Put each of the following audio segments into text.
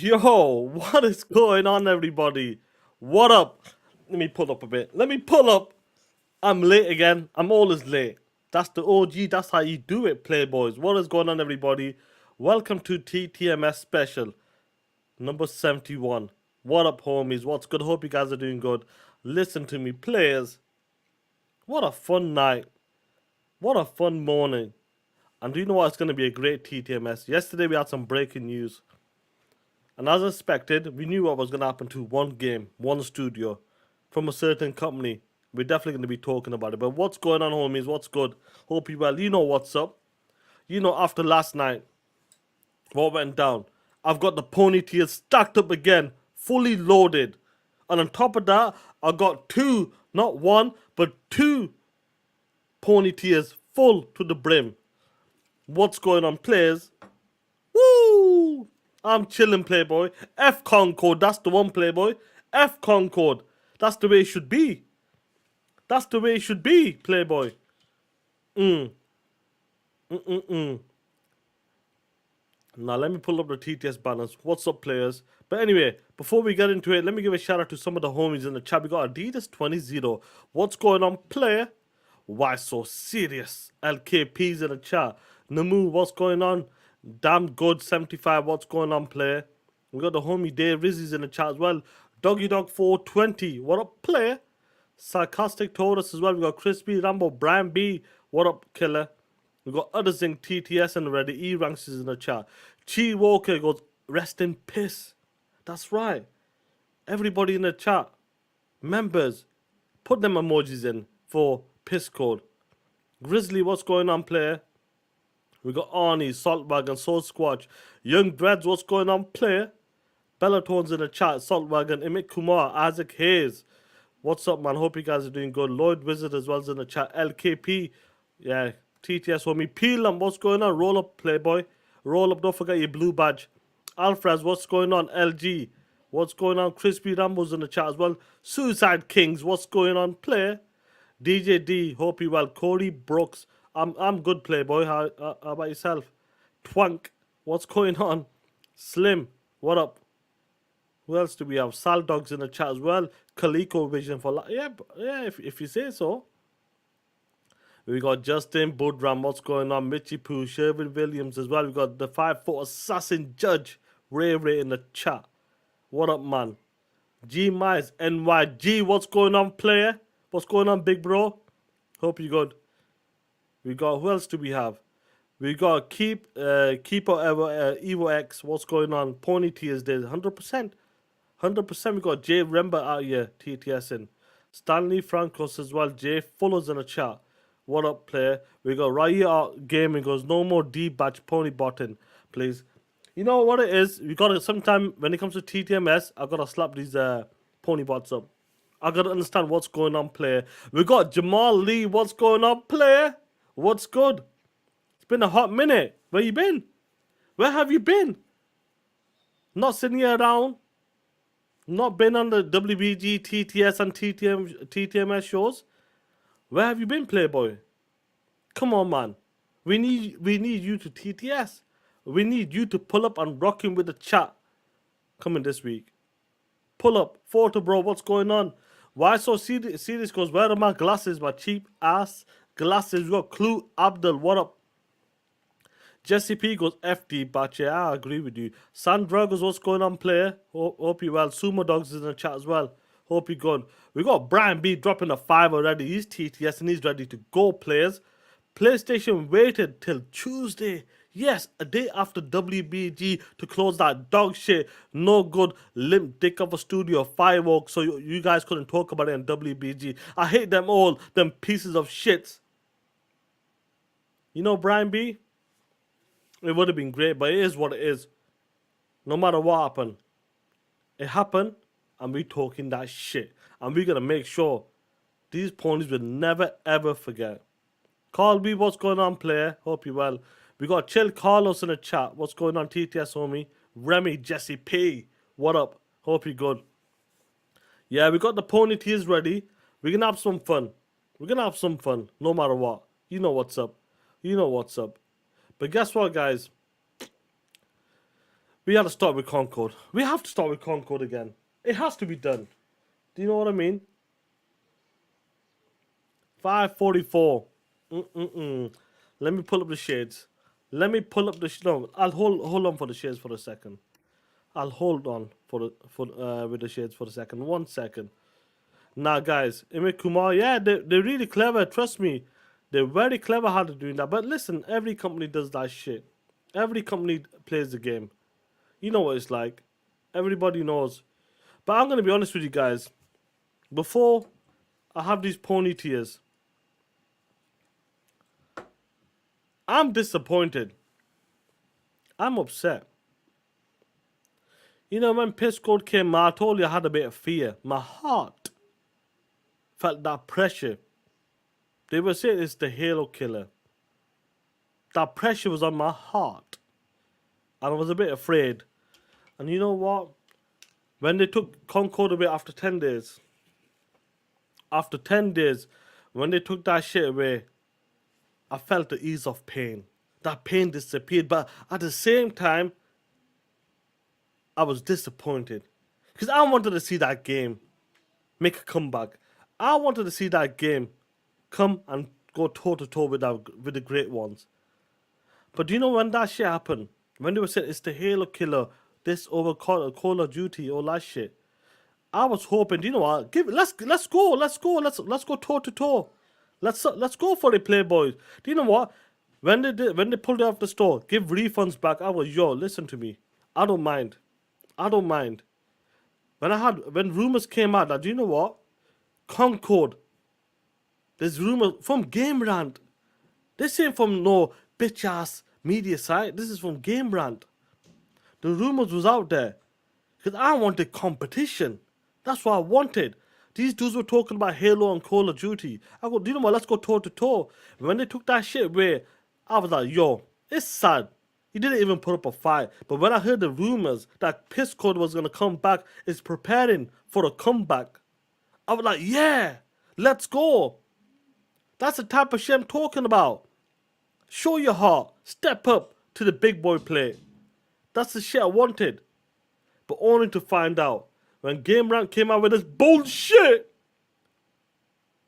Yo, what is going on, everybody? What up? Let me pull up a bit. Let me pull up. I'm late again. I'm always late. That's the OG. That's how you do it, Playboys. What is going on, everybody? Welcome to TTMS Special, number 71. What up, homies? What's good? Hope you guys are doing good. Listen to me, players. What a fun night. What a fun morning. And do you know what? It's going to be a great TTMS. Yesterday, we had some breaking news. And as expected, we knew what was going to happen to one game, one studio, from a certain company. We're definitely going to be talking about it. But what's going on, homies? What's good? Hope you well. You know what's up. You know, after last night, what went down? I've got the pony tiers stacked up again, fully loaded. And on top of that, I got two, not one, but two pony tiers full to the brim. What's going on, players? Woo! I'm chilling, Playboy. F Concord, that's the one, Playboy. F Concord. That's the way it should be. That's the way it should be, Playboy. Now, let me pull up the TTS banners. What's up, players? But anyway, before we get into it, let me give a shout out to some of the homies in the chat. We got Adidas 20. What's going on, player? Why so serious? LKP's in the chat. Namu, what's going on? Damn good 75. What's going on, player? We got the homie Dave Rizzy's in the chat as well. Doggy Dog 420. What up, player? Sarcastic Taurus as well. We got Crispy Rambo, Brian B. What up, killer? We got Othersing TTS and already. E Ranks is in the chat. Chi Walker goes, rest in piss. That's right. Everybody in the chat, members, put them emojis in for piss code. Grizzly, what's going on, player? We got Arnie, Saltwagon, Soul Squatch. Young Dreads, what's going on, player? Bellatone's in the chat. Saltwagon, Imit Kumar, Isaac Hayes. What's up, man? Hope you guys are doing good. Lloyd Wizard as well as in the chat. LKP, yeah. TTS homie. Peelam, what's going on? Roll up, Playboy. Roll up, don't forget your blue badge. Alfred, what's going on? LG, what's going on? Crispy Rambo's in the chat as well. Suicide Kings, what's going on? Player. DJ D, hope you well. Corey Brooks, I'm good, Playboy. How about yourself? Twank, what's going on? Slim, what up? Who else do we have? Sal Dogs in the chat as well. Kaliko Vision for life. Yeah, if you say so. We got Justin Budram, what's going on? Mitchy Poo, Sherman Williams as well. We got the 5-foot assassin judge, Ray Ray in the chat. What up, man? G Mize NYG, what's going on, player? What's going on, big bro? Hope you good. We got, who else do we have? We got Keeper Evo X, what's going on? Pony Tears Days, 100%. 100%. We got Jay Rember out here, TTSing. Stanley Francos as well. Jay Fuller's in the chat. What up, player? We got Raya Gaming goes, no more D-batch pony button, please. You know what it is? We gotta, sometime when it comes to TTMS, I gotta slap these pony bots up. I gotta understand what's going on, player. We got Jamal Lee, what's going on, player? What's good? It's been a hot minute. Where you been? Where have you been? Not sitting here around. Not been on the WBG, TTS, and TTMS shows. Where have you been, Playboy? Come on, man. We need you to TTS. We need you to pull up and rock him with the chat. Coming this week. Pull up. Photo, bro. What's going on? Why so serious? Goes, where are my glasses? My cheap ass glasses. We got Clue Abdul. What up? Jesse P goes, FD, but yeah, I agree with you. Sandra goes, what's going on, player? Hope you well. Sumo Dogs is in the chat as well. Hope you good. We got Brian B dropping a 5 already. He's TTS and he's ready to go, players. PlayStation waited till Tuesday. Yes, a day after WBG to close that dog shit, no good, limp dick of a studio, Firewalk, so you guys couldn't talk about it in WBG. I hate them all, them pieces of shits. You know, Brian B? It would have been great, but it is what it is. No matter what happened. It happened, and we talking that shit. And we're going to make sure these ponies will never, ever forget. Carl B, what's going on, player? Hope you well. We got Chill Carlos in the chat. What's going on, TTS, homie? Remy, Jesse P. What up? Hope you good. Yeah, we got the pony tears ready. We're going to have some fun. We're going to have some fun, no matter what. You know what's up. You know what's up. But guess what, guys? We got to start with Concord. We have to start with Concord again. It has to be done. Do you know what I mean? 544. Let me pull up the shades. Let me pull up the no. I'll hold on for the shades for a second. I'll hold on for with the shades for a second. 1 second. Nah, guys, Ime Kumar, yeah, they're really clever. Trust me, they're very clever how to doing that. But listen, every company does that shit. Every company plays the game. You know what it's like. Everybody knows. But I'm gonna be honest with you guys. Before I have these pony tears, I'm disappointed. I'm upset. You know, when Piss Code came out, I told you I had a bit of fear. My heart felt that pressure. They were saying it's the Halo killer. That pressure was on my heart. And I was a bit afraid. And you know what? When they took Concord away after 10 days, when they took that shit away, I felt the ease of pain. That pain disappeared. But at the same time, I was disappointed. Because I wanted to see that game make a comeback. I wanted to see that game come and go toe-to-toe with the great ones. But do you know when that shit happened? When they were saying it's the Halo killer, this over Call of Duty, all that shit. I was hoping, do you know what? Let's go toe-to-toe. Let's go for it, Playboys. Do you know what? When they pulled it off the store, give refunds back. I was, yo, listen to me. I don't mind. When rumors came out that, do you know what? Concord. There's rumors from Game Rant. This ain't from no bitch ass media site. This is from Game Rant. The rumors was out there. Because I wanted competition. That's what I wanted. These dudes were talking about Halo and Call of Duty. I go, do you know what? Let's go toe to toe. When they took that shit away, I was like, yo, it's sad. He didn't even put up a fight. But when I heard the rumors that Piss Code was going to come back, is preparing for a comeback, I was like, yeah, let's go. That's the type of shit I'm talking about. Show your heart. Step up to the big boy play. That's the shit I wanted. But only to find out, when Game Rank came out with this bullshit,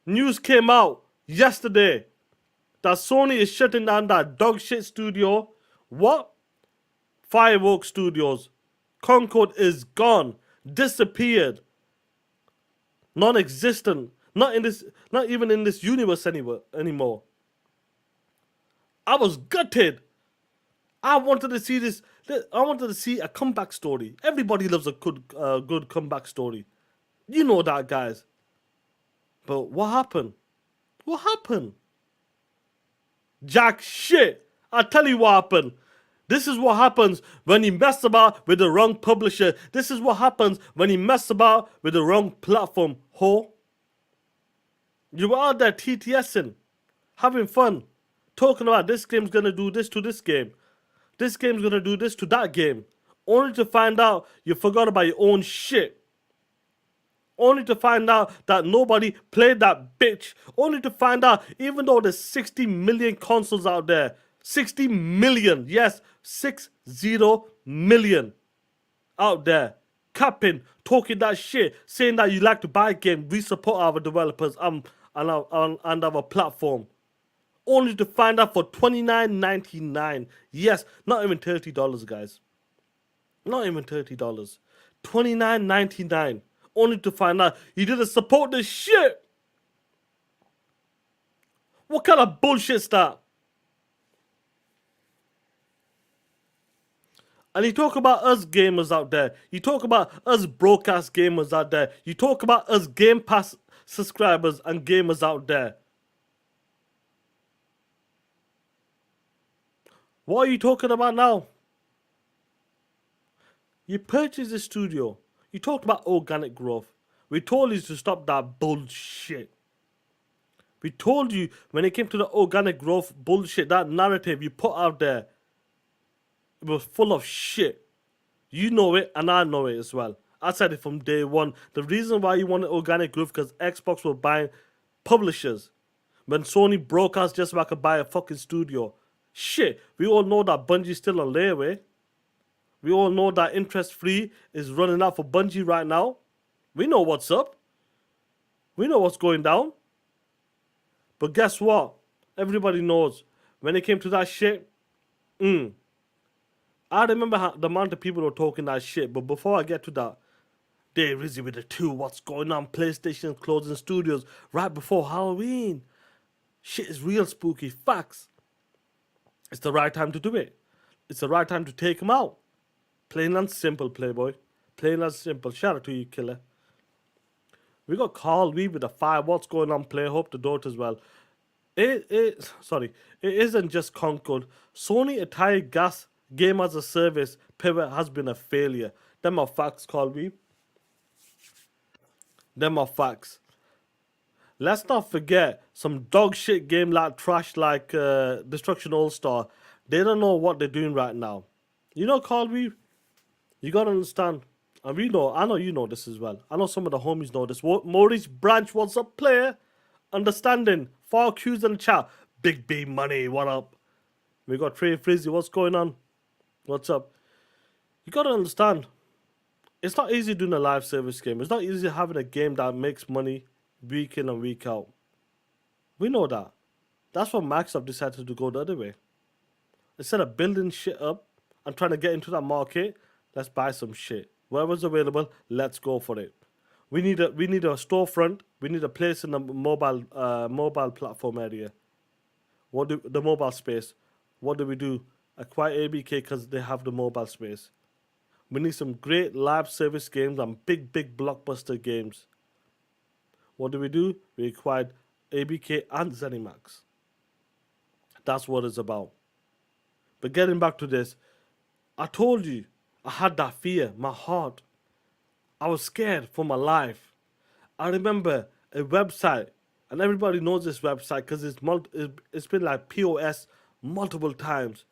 news came out yesterday that Sony is shutting down that dog shit studio. What? Firewalk Studios. Concord is gone. Disappeared. Non-existent. Not even in this universe anymore. I was gutted. I wanted to see this. I wanted to see a comeback story. Everybody loves a good comeback story. You know that, guys. But what happened? What happened? Jack shit. I'll tell you what happened. This is what happens when you mess about with the wrong publisher. This is what happens when you mess about with the wrong platform, ho. You were out there TTSing, having fun, talking about this game's gonna do this to this game. This game's gonna do this to that game. Only to find out you forgot about your own shit. Only to find out that nobody played that bitch. Only to find out, even though there's 60 million consoles out there, 60 million, yes, 60 million out there, capping, talking that shit, saying that you like to buy a game, we support our developers and our platform. Only to find out for $29.99. Yes, not even $30, guys. Not even $30. $29.99. Only to find out you didn't support this shit. What kind of bullshit is that? And you talk about us gamers out there. You talk about us broadcast gamers out there. You talk about us Game Pass subscribers and gamers out there. What are you talking about now? You purchased a studio. You talked about organic growth. We told you to stop that bullshit. We told you when it came to the organic growth bullshit, that narrative you put out there, it was full of shit. You know it and I know it as well. I said it from day one. The reason why you wanted organic growth because Xbox were buying publishers. When Sony broke us just so I could buy a fucking studio. Shit, we all know that Bungie's still on layaway. We all know that interest free is running out for Bungie right now. We know what's up. We know what's going down. But guess what? Everybody knows when it came to that shit. I remember the amount of people were talking that shit. But before I get to that, they're busy with the 2. What's going on? PlayStation closing studios right before Halloween. Shit is real spooky. Facts. It's the right time to do it. It's the right time to take them out. Plain and simple, Playboy. Plain and simple. Shout out to you, killer. We got Carl Wee with the 5. What's going on, play? Hope the daughter as well. It isn't just Concord. Sony entire gas game as a service pivot has been a failure. Them are facts, Carl Wee. Them are facts. Let's not forget some dog shit game like trash like Destruction All Star. They don't know what they're doing right now. You know, Carl Wee, you gotta understand. And we know, I know you know this as well. I know some of the homies know this. Maurice Branch, what's up, player? Understanding. Far Q's in the chat. Big B money, what up? We got Trey Frizzy, what's going on? What's up? You gotta understand. It's not easy doing a live service game. It's not easy having a game that makes money week in and week out. We know that. That's why Microsoft decided to go the other way. Instead of building shit up and trying to get into that market, let's buy some shit. Wherever's available, let's go for it. We need a storefront. We need a place in the mobile platform area. The mobile space? What do we do? Acquire ABK because they have the mobile space. We need some great live service games and big blockbuster games. What do? We acquired ABK and ZeniMax. That's what it's about. But getting back to this, I told you, I had that fear, my heart. I was scared for my life. I remember a website, and everybody knows this website because it's been like POS multiple times.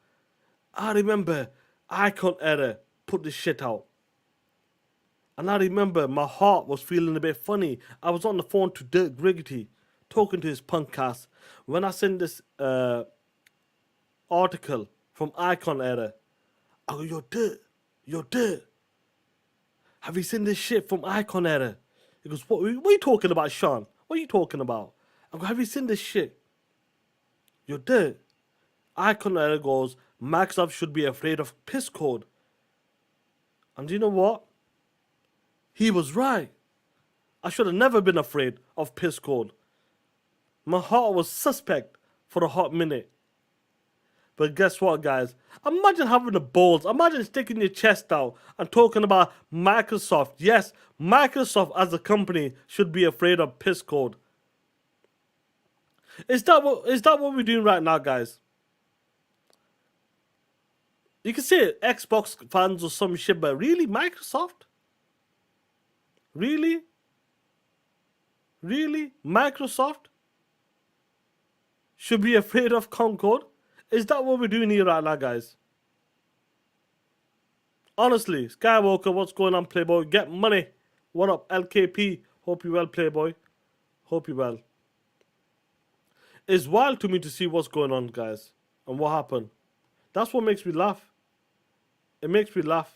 I remember Icon Error put this shit out. And I remember my heart was feeling a bit funny. I was on the phone to Dirk Griggity, talking to his punkcast. When I sent this article from Icon Error, I go, yo, Dirk, have you seen this shit from Icon Error? He goes, what are you talking about, Sean? What are you talking about? I go, have you seen this shit? Yo, Dirk. Icon Error goes, Microsoft should be afraid of piss code. And do you know what? He was right. I should have never been afraid of piss code. My heart was suspect for a hot minute. But guess what, guys? Imagine having the balls. Imagine sticking your chest out and talking about Microsoft. Yes, Microsoft as a company should be afraid of piss code. Is that what we're doing right now, guys? You can say Xbox fans or some shit, but really, Microsoft? Really? Really? Microsoft should be afraid of Concord? Is that what we're doing here right now, guys? Honestly, Skywalker, what's going on, Playboy? Get money. What up, LKP? Hope you well, Playboy. Hope you well. It's wild to me to see what's going on, guys, and what happened. That's what makes me laugh. It makes me laugh.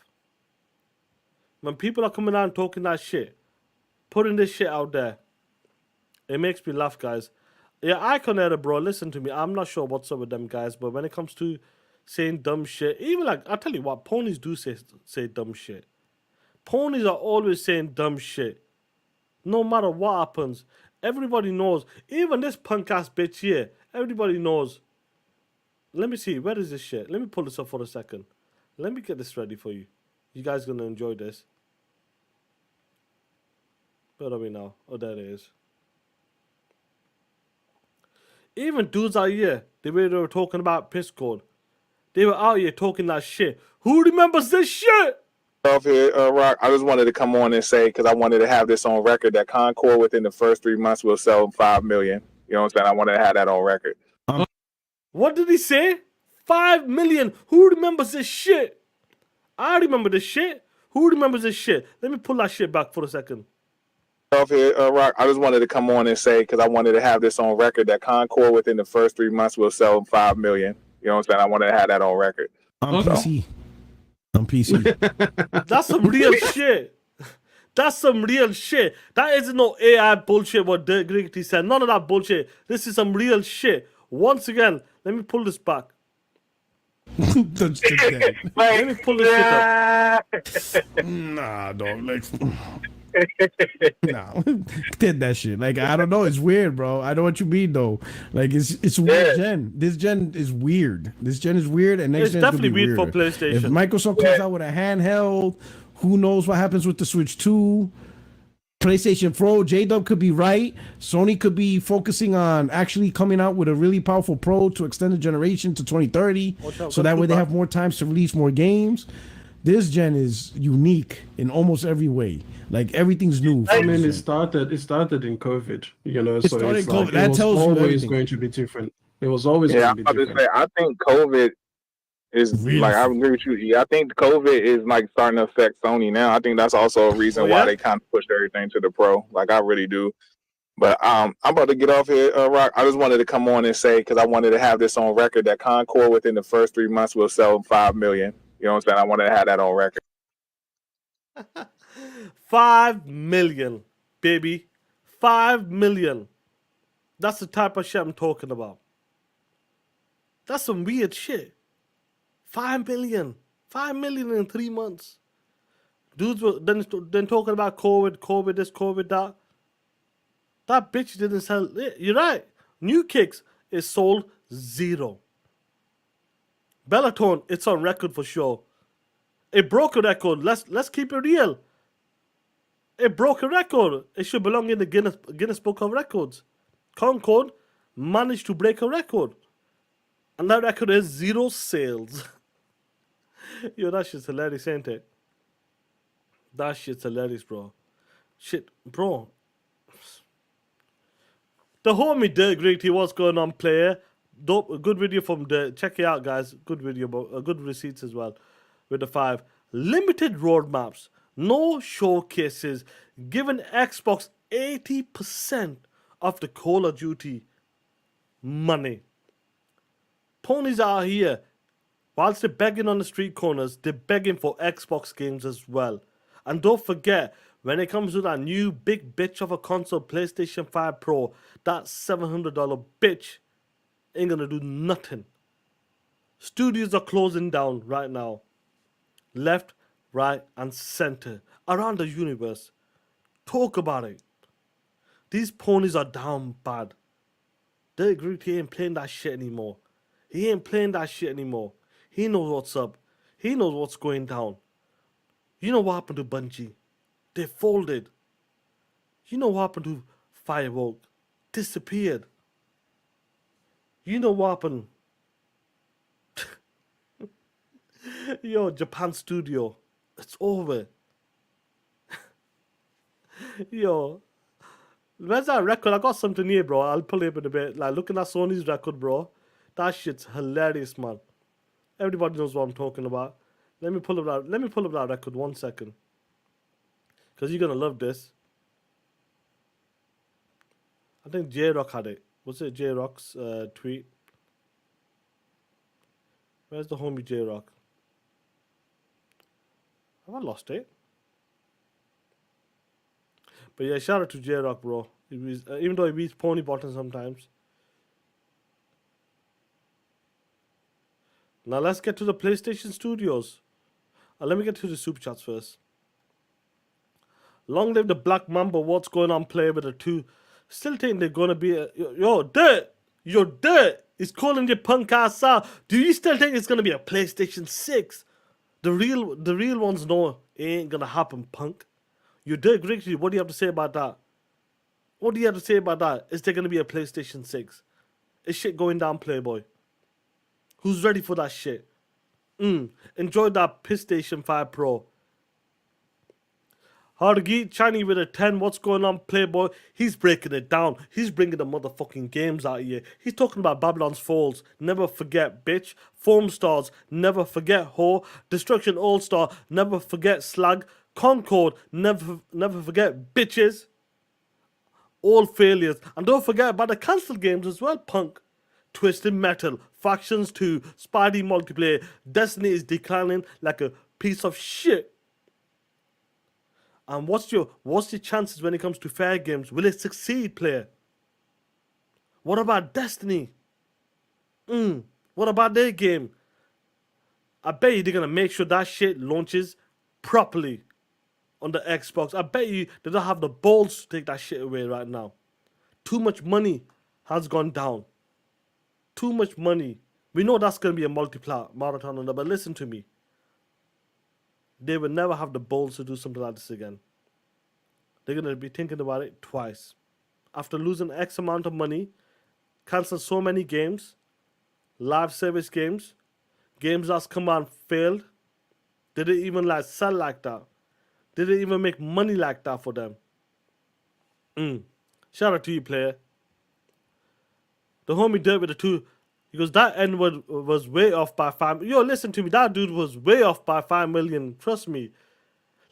When people are coming out and talking that shit, putting this shit out there, it makes me laugh, guys. Yeah, Icon Error, bro, listen to me. I'm not sure what's up with them guys, but when it comes to saying dumb shit, even like, I'll tell you what, ponies do say dumb shit. Ponies are always saying dumb shit. No matter what happens. Everybody knows. Even this punk ass bitch here, everybody knows. Let me see, where is this shit? Let me pull this up for a second. Let me get this ready for you. You guys gonna enjoy this. Where are we now? Oh, there it is. Even dudes out here, they were talking about piss code. They were out here talking that shit. Who remembers this shit? Off here, Rock. I just wanted to come on and say, because I wanted to have this on record, that Concord within the first 3 months will sell 5 million. You know what I'm saying? I wanted to have that on record. What did he say? 5 million. Who remembers this shit? I remember this shit. Who remembers this shit? Let me pull that shit back for a second. Off here, Rock. I just wanted to come on and say, because I wanted to have this on record, that Concord within the first 3 months will sell 5 million. You know what I'm saying? I wanted to have that on record. PC. on PC. That's some real shit. That's some real shit. That isn't no AI bullshit what Dirk Griggity said. None of that bullshit. This is some real shit. Once again, let me pull this back. Touch the dead. Let me pull this shit up. Nah, dog. Like, nah, did that shit. Like, I don't know. It's weird, bro. I know what you mean, though. Like, it's weird gen. This gen is weird. This gen is weird, and next It's gen definitely be weird for weirder. PlayStation. If Microsoft comes out with a handheld, who knows what happens with the Switch 2? PlayStation Pro, J-Dub could be right. Sony could be focusing on actually coming out with a really powerful Pro to extend the generation to 2030, so that way they have more times to release more games. This gen is unique in almost every way. Like, everything's new. I mean, it started in COVID, you know, so started it's COVID. like, That it was tells you always everything. going to be different. It was always Yeah, going I'm to about be to different. say, I think COVID is Really? like, I agree with you. Yeah, I think COVID is like starting to affect Sony now. I think that's also a reason why they kind of pushed everything to the Pro. Like, I really do. But I'm about to get off here, Rock. I just wanted to come on and say, because I wanted to have this on record, that Concord within the first 3 months will sell 5 million. You know what I'm saying? I wanted to have that on record. 5 million, baby. 5 million. That's the type of shit I'm talking about. That's some weird shit. 5 million. 5 million in 3 months. Dudes were then talking about COVID this, COVID that. That bitch didn't sell. You're right. New Kicks is sold 0. Bellaton, it's on record for sure. It broke a record. Let's keep it real. It broke a record. It should belong in the Guinness Book of Records. Concord managed to break a record. And that record is 0 sales. Yo, that shit's hilarious, ain't it? That shit's hilarious, bro. Shit, bro. The homie Dirk Griggity, what's going on, player? Dope, good video from Dirk. Check it out, guys. Good video, good receipts as well. With the 5. Limited roadmaps. No showcases. Giving Xbox 80% of the Call of Duty money. Ponies are here. Whilst they're begging on the street corners, they're begging for Xbox games as well. And don't forget, when it comes to that new big bitch of a console, PlayStation 5 Pro, that $700 bitch ain't gonna do nothing. Studios are closing down right now. Left, right, and center. Around the universe. Talk about it. These ponies are down bad. Dirk Griggity ain't playing that shit anymore. He ain't playing that shit anymore. He knows what's up. He knows what's going down. You know what happened to Bungie? They folded. You know what happened to Firewalk? Disappeared. You know what happened? Yo, Japan Studio. It's over. Yo. Where's that record? I got something here, bro. I'll pull it up in a bit. Like, looking at Sony's record, bro. That shit's hilarious, man. Everybody knows what I'm talking about. Let me pull up that record 1 second. Because you're gonna love this. I think J-Rock had it. Was it J-Rock's tweet? Where's the homie J-Rock? Have I lost it? But yeah, shout out to J-Rock, bro. Even though he beats Pony Button sometimes. Now let's get to the PlayStation Studios. Let me get to the super chats first. Long live the Black Mamba. What's going on, player with a 2? Still think they're gonna be yo, Dirt. Yo, Dirt is calling you punk ass out. Do you still think it's gonna be a PlayStation 6? The real ones know it ain't gonna happen, punk. You Dirt Griggity, what do you have to say about that? What do you have to say about that? Is there gonna be a PlayStation 6? Is shit going down, Playboy? Who's ready for that shit? Enjoy that PlayStation 5 Pro. Hargi, Chiny with a 10. What's going on, Playboy? He's breaking it down. He's bringing the motherfucking games out here. He's talking about Babylon's Falls. Never forget, bitch. Foam Stars. Never forget, whore. Destruction All-Star. Never forget, slag. Concord. Never forget, bitches. All failures. And don't forget about the cancelled games as well, punk. Twisted Metal, Factions 2, Spidey Multiplayer, Destiny is declining like a piece of shit. And what's your chances when it comes to fair games? Will it succeed, player? What about Destiny? What about their game? I bet you they're gonna make sure that shit launches properly on the Xbox. I bet you they don't have the balls to take that shit away right now. Too much money has gone down. Too much money. We know that's gonna be a multiplayer marathon on that, but listen to me. They will never have the balls to do something like this again. They're gonna be thinking about it twice. After losing X amount of money, cancel so many games, live service games, games that's come out and failed. Did it even like sell like that? Did it even make money like that for them? Shout out to you, player. The homie Dirt with the 2, he goes, that end was way off by 5. Yo, listen to me, that dude was way off by 5 million. Trust me.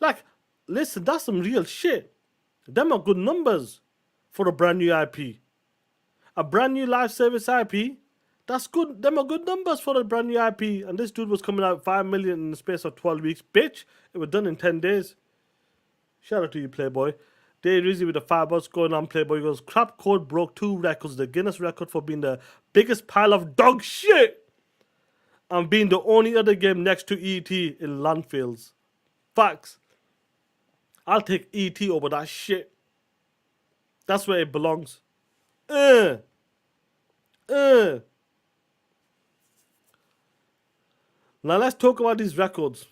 Like, listen, that's some real shit. Them are good numbers for a brand new IP. A brand new live service IP, that's good. Them are good numbers for a brand new IP. And this dude was coming out 5 million in the space of 12 weeks. Bitch, it was done in 10 days. Shout out to you, Playboy. Dave Rizzi with the $5 bucks going on, Playboy. He goes, Crap Code broke 2 records. The Guinness record for being the biggest pile of dog shit and being the only other game next to ET in landfills. Facts. I'll take ET over that shit. That's where it belongs. Now let's talk about these records.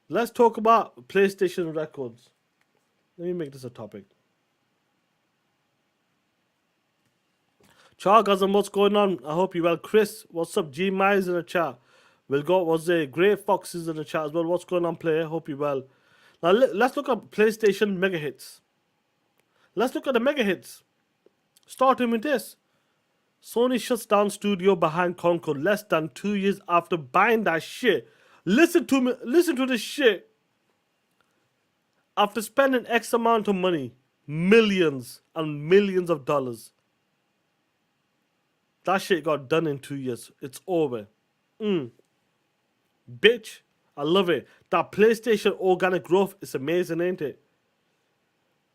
Let's talk about PlayStation records. Let me make this a topic. Chargasm, what's going on? I hope you're well. Chris, what's up? G Myers in the chat. Was there Grey Foxes in the chat as well? What's going on, player? Hope you're well. Now let's look at PlayStation mega hits. Let's look at the mega hits. Starting with this. Sony shuts down studio behind Concord less than 2 years after buying that shit. Listen to me. Listen to this shit. After spending X amount of money, millions and millions of dollars, that shit got done in 2 years. It's over. Bitch, I love it. That PlayStation organic growth is amazing, ain't it?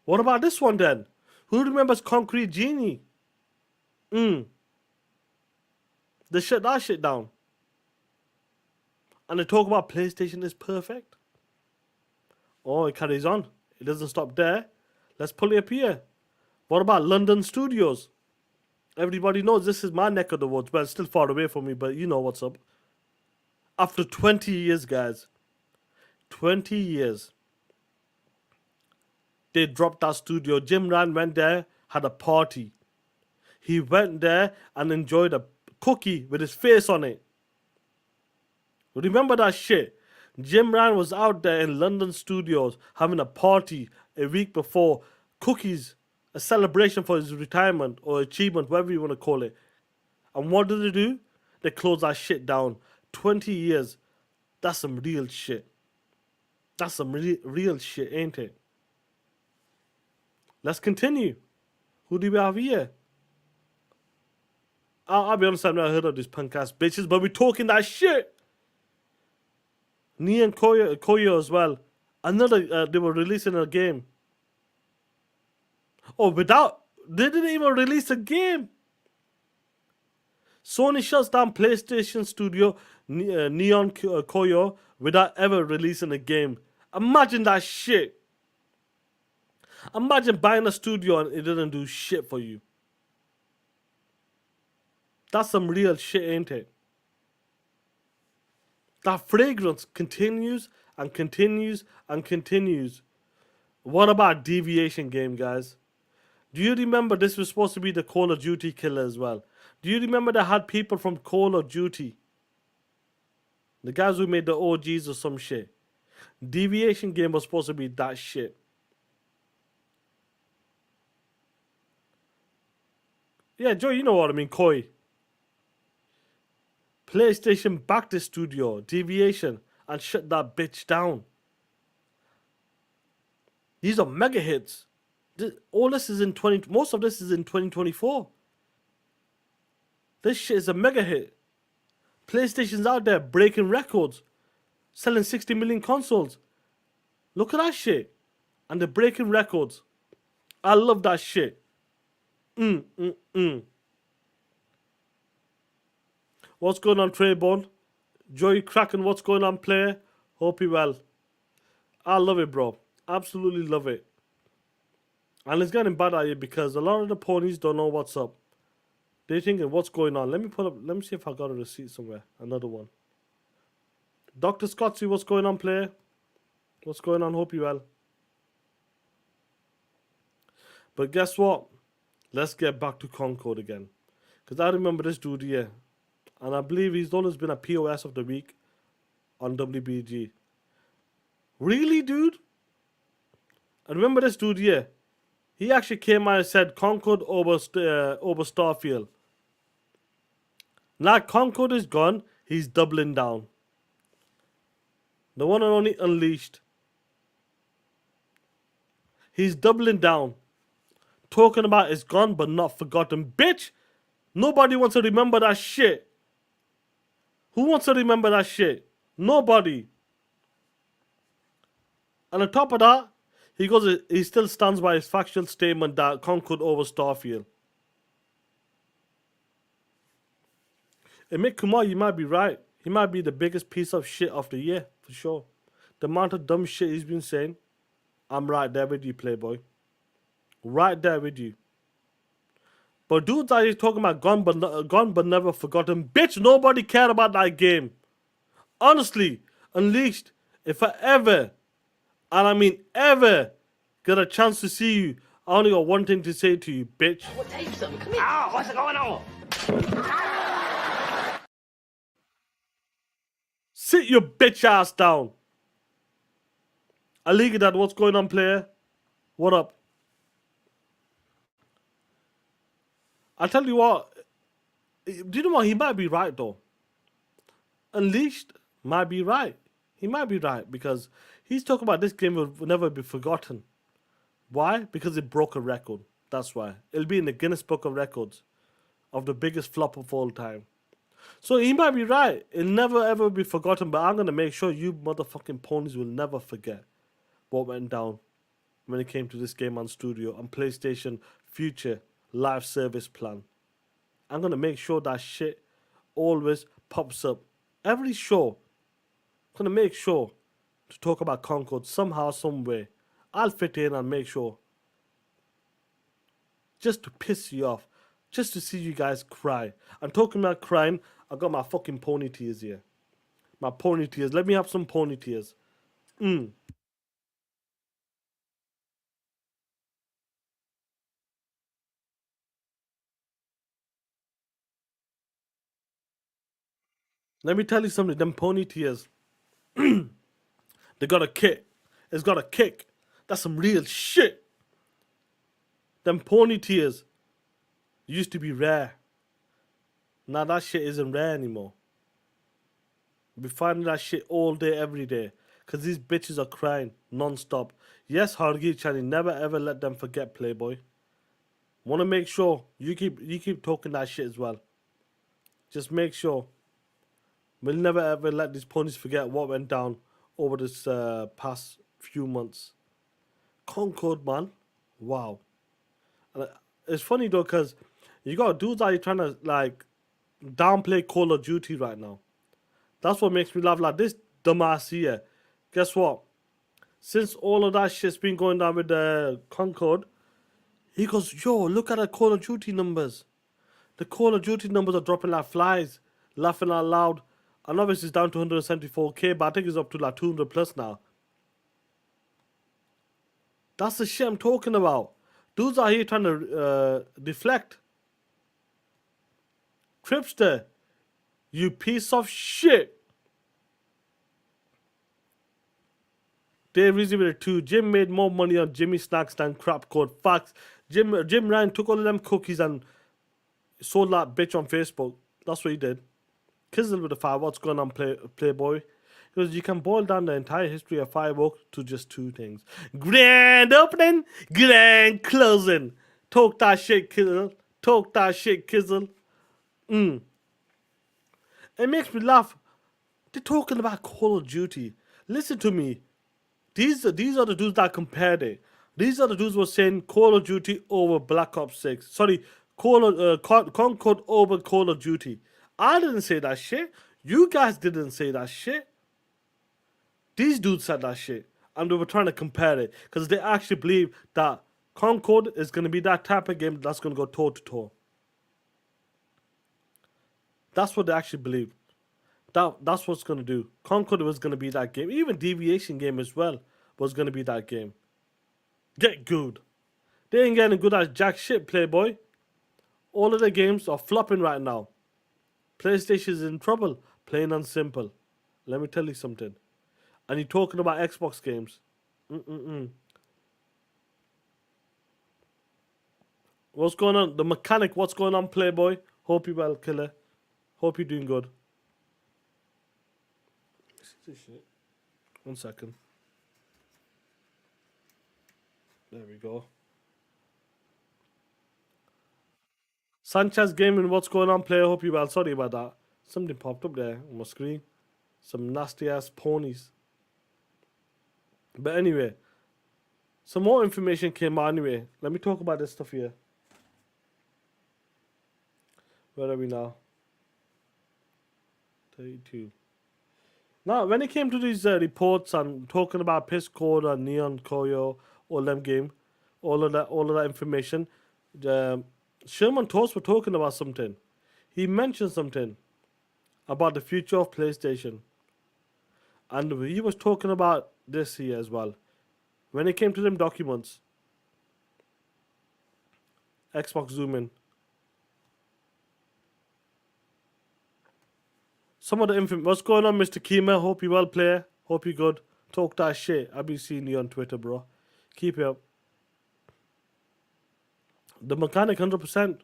What about this one then? Who remembers Concrete Genie? They shut that shit down. And they talk about PlayStation is perfect. Oh, it carries on. It doesn't stop there. Let's pull it up here. What about London Studios? Everybody knows this is my neck of the woods, but it's still far away from me, but you know what's up. After 20 years, guys. 20 years. They dropped that studio. Jim Rand went there, had a party. He went there and enjoyed a cookie with his face on it. Remember that shit? Jim Rand was out there in London studios having a party a week before, cookies, a celebration for his retirement or achievement, whatever you want to call it. And what did they do? They closed that shit down. 20 years. That's some real shit. That's some real shit, ain't it? Let's continue. Who do we have here? I'll be honest, I've never heard of these punk ass bitches, but we're talking that shit. Neon Koyo as well. Another, they were releasing a game. Oh, they didn't even release a game. Sony shuts down PlayStation Studio Neon Koyo without ever releasing a game. Imagine that shit. Imagine buying a studio and it didn't do shit for you. That's some real shit, ain't it? That fragrance continues and continues and continues. What about Deviation game, guys? Do you remember this was supposed to be the Call of Duty killer as well? Do you remember they had people from Call of Duty? The guys who made the OGs or some shit. Deviation game was supposed to be that shit. Yeah, Joe, you know what I mean, Koi. PlayStation backed the studio, Deviation, and shut that bitch down. These are mega hits. All this is most of this is in 2024. This shit is a mega hit. PlayStation's out there breaking records. selling 60 million consoles. Look at that shit. And they're breaking records. I love that shit. What's going on, Trayborn? Joey Kraken, what's going on, player? Hope you well. I love it, bro. Absolutely love it. And it's getting bad at you because a lot of the ponies don't know what's up. They're thinking, what's going on? Let me see if I got a receipt somewhere. Another one. Dr. Scottsy, what's going on, player? What's going on? Hope you well. But guess what? Let's get back to Concord again. Because I remember this dude here. And I believe he's always been a POS of the week on WBG. Really, dude? I remember this dude here. He actually came out and said Concord over Starfield. Now Concord is gone. He's doubling down. The one and only Unleashed. He's doubling down. Talking about it's gone but not forgotten. Bitch! Nobody wants to remember that shit. Who wants to remember that shit? Nobody. And on top of that, he still stands by his factual statement that Concord over Starfield. And Mick Kumar, you might be right. He might be the biggest piece of shit of the year, for sure. The amount of dumb shit he's been saying, I'm right there with you, Playboy. Right there with you. But dudes are talking about gone but never forgotten. Bitch, nobody cared about that game. Honestly, Unleashed, if I ever, and I mean ever, get a chance to see you, I only got one thing to say to you, bitch. Well, take something. Come here. Ow, what's going on? Sit your bitch ass down. Aliga, that what's going on, player? What up? I'll tell you what. Do you know what? He might be right, though. Unleashed might be right. He might be right because he's talking about this game will never be forgotten. Why? Because it broke a record. That's why. It'll be in the Guinness Book of Records of the biggest flop of all time. So he might be right. It'll never ever be forgotten, but I'm going to make sure you motherfucking ponies will never forget what went down when it came to this game on Studio and PlayStation Future Live Service Plan. I'm going to make sure that shit always pops up. Every show, I'm going to make sure to talk about Concord somehow, some way. I'll fit in and make sure. Just to piss you off. Just to see you guys cry. I'm talking about crying. I got my fucking pony tears here. My pony tears. Let me have some pony tears. Let me tell you something. Them pony tears. They got a kick. It's got a kick. That's some real shit. Them pony tears used to be rare. Now that shit isn't rare anymore. We finding that shit all day, every day. Because these bitches are crying non-stop. Yes, Hargi Chani, never ever let them forget, Playboy. Want to make sure you keep talking that shit as well. Just make sure. We'll never ever let these ponies forget what went down over this past few months. Concord, man. Wow. And it's funny though, because you got dudes that are trying to like downplay Call of Duty right now. That's what makes me laugh. Like this dumbass here. Guess what? Since all of that shit's been going down with the Concord, he goes, yo, look at the Call of Duty numbers. The Call of Duty numbers are dropping like flies. Laughing out loud. And obviously it's down to 174k, but I think it's up to like 200 plus now. That's the shit I'm talking about. Dudes are here trying to deflect. Tripster, you piece of shit. Dave Rizzi with it too. Jim made more money on Jimmy Snacks than crap code. Facts. Jim Ryan took all of them cookies and sold that bitch on Facebook. That's what he did. Kizzle with the fire. What's going on, Playboy? Because you can boil down the entire history of Firewalk to just two things. Grand opening, grand closing. Talk that shit, Kizzle. Talk that shit, Kizzle. It makes me laugh They're talking about Call of Duty. Listen to me. These are the dudes that compared it. These are the dudes who were saying Call of Duty over Black Ops 6. Sorry, Concord over Call of Duty. I didn't say that shit. You guys didn't say that shit. These dudes said that shit. And they were trying to compare it. Because they actually believe that Concord is going to be that type of game that's going to go toe to toe. That's what they actually believe. That's what's going to do. Concord was going to be that game. Even Deviation game as well was going to be that game. Get good. They ain't getting good at jack shit, Playboy. All of the games are flopping right now. PlayStation's in trouble, plain and simple. Let me tell you something. And you're talking about Xbox games. What's going on? The mechanic, what's going on, Playboy? Hope you well, killer. Hope you're doing good. This shit. 1 second. There we go. Sanchez Gaming, what's going on, player? Hope you well. Sorry about that. Something popped up there on my screen. Some nasty ass ponies. But anyway, some more information came out anyway. Let me talk about this stuff here. Where are we now? 32. Now, when it came to these reports and talking about Piss Code and Neon Koyo, all them game, all of that information, Sherman Toast were talking about something. He mentioned something about the future of PlayStation. And he was talking about this here as well. When it came to them documents, Xbox zoom in. Some of the info. What's going on, Mr. Kima? Hope you well, player. Hope you good. Talk that shit. I've been seeing you on Twitter, bro. Keep it up. The mechanic, 100%.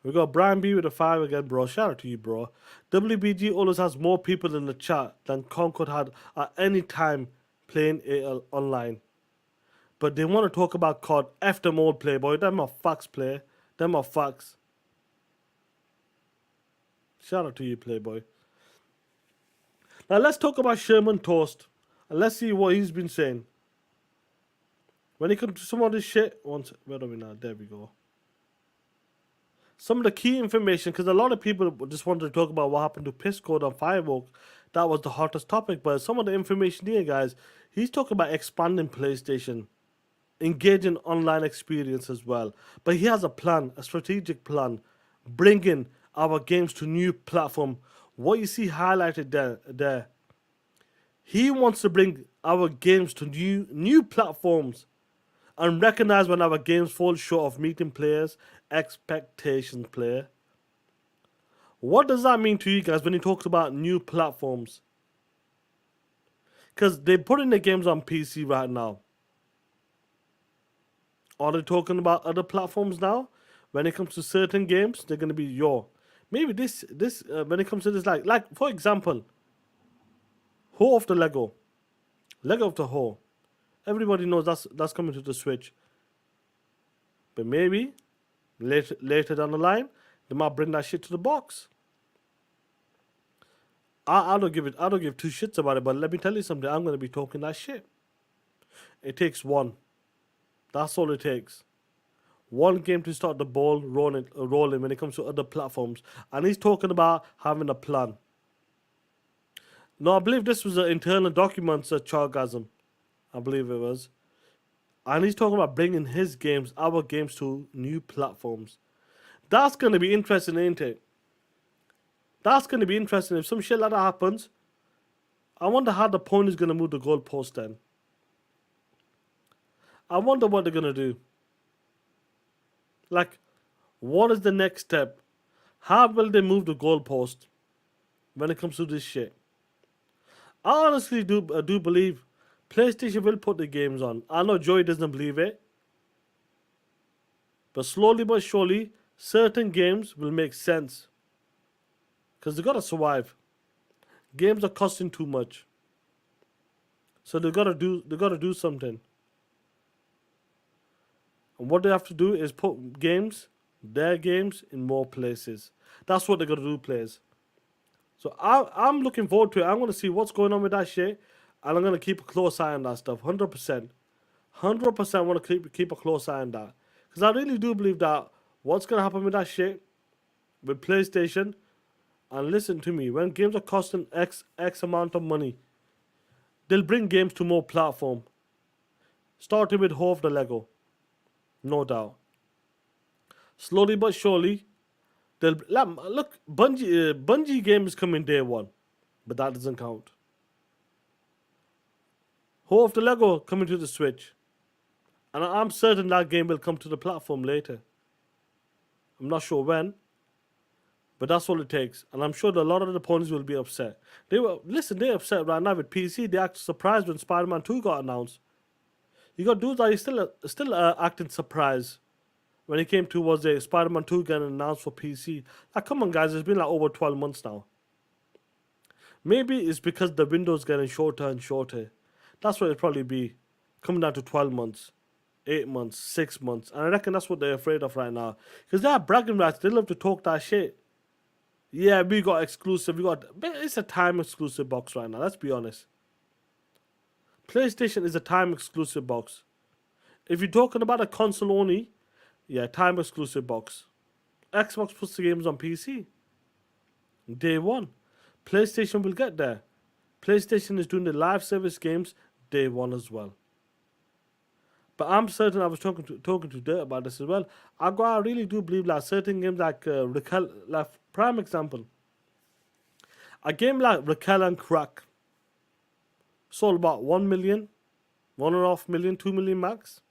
We got Brian B with a 5 again, bro. Shout out to you, bro. WBG always has more people in the chat than Concord had at any time playing it online. But they want to talk about COD. F them all, Playboy. Them are facts, player. Them are facts. Shout out to you, Playboy. Now let's talk about Sherman Toast. And let's see what he's been saying. When it comes to some of this shit, where are we now? There we go. Some of the key information, because a lot of people just wanted to talk about what happened to Piss Code on Firewalk. That was the hottest topic. But some of the information here, guys, he's talking about expanding PlayStation, engaging online experience as well. But he has a plan, a strategic plan, bringing our games to new platform. What you see highlighted there. He wants to bring our games to new platforms and recognize when our games fall short of meeting players' expectations, player. What does that mean to you guys when he talks about new platforms? Because they're putting the games on PC right now. Are they talking about other platforms now? When it comes to certain games, they're going to be maybe this when it comes to this, like for example, Hoe of the Lego of the Hoe. Everybody knows that's coming to the Switch. But maybe later down the line, they might bring that shit to the box. I don't give two shits about it, but let me tell you something. I'm gonna be talking that shit. It takes one. That's all it takes. One game to start the ball rolling when it comes to other platforms. And he's talking about having a plan. No, I believe this was an internal document, Chargasm. I believe it was. And he's talking about bringing his games, our games, to new platforms. That's going to be interesting, ain't it? That's going to be interesting. If some shit like that happens, I wonder how the point is going to move the goalpost then. I wonder what they're going to do. Like, what is the next step? How will they move the goalpost when it comes to this shit? I honestly do believe PlayStation will put the games on. I know Joey doesn't believe it. But slowly but surely, certain games will make sense. Because they got to survive. Games are costing too much. So they got to do something. And what they have to do is put their games, in more places. That's what they're going to do, players. So I'm looking forward to it. I'm going to see what's going on with that shit, and I'm going to keep a close eye on that stuff. 100%. 100% want to keep a close eye on that. Because I really do believe that what's going to happen with that shit, with PlayStation, and listen to me, when games are costing X amount of money, they'll bring games to more platform. Starting with Hove the Lego. No doubt. Slowly but surely, they'll look. Bungie games coming day one, but that doesn't count. Whole of the Lego coming to the Switch, and I'm certain that game will come to the platform later. I'm not sure when, but that's all it takes. And I'm sure that a lot of the ponies will be upset. They're upset right now with PC. They act surprised when Spider-Man 2 got announced. You got dudes that are still acting surprised when it came towards the Spider-Man 2 getting announced for PC. Like, come on, guys, it's been like over 12 months now. Maybe it's because the window's getting shorter and shorter. That's what it'll probably be. Coming down to 12 months, 8 months, 6 months. And I reckon that's what they're afraid of right now. Because they have bragging rights. They love to talk that shit. Yeah, we got exclusive. It's a time exclusive box right now. Let's be honest. PlayStation is a time exclusive box. If you're talking about a console only, yeah, time exclusive box. Xbox puts the games on PC. Day one. PlayStation will get there. PlayStation is doing the live service games day one as well. But I'm certain, I was talking to Dirt about this as well. I really do believe that certain games like like prime example. A game like Raquel and Crack sold about 1 million, 1.5 million, 2 million max.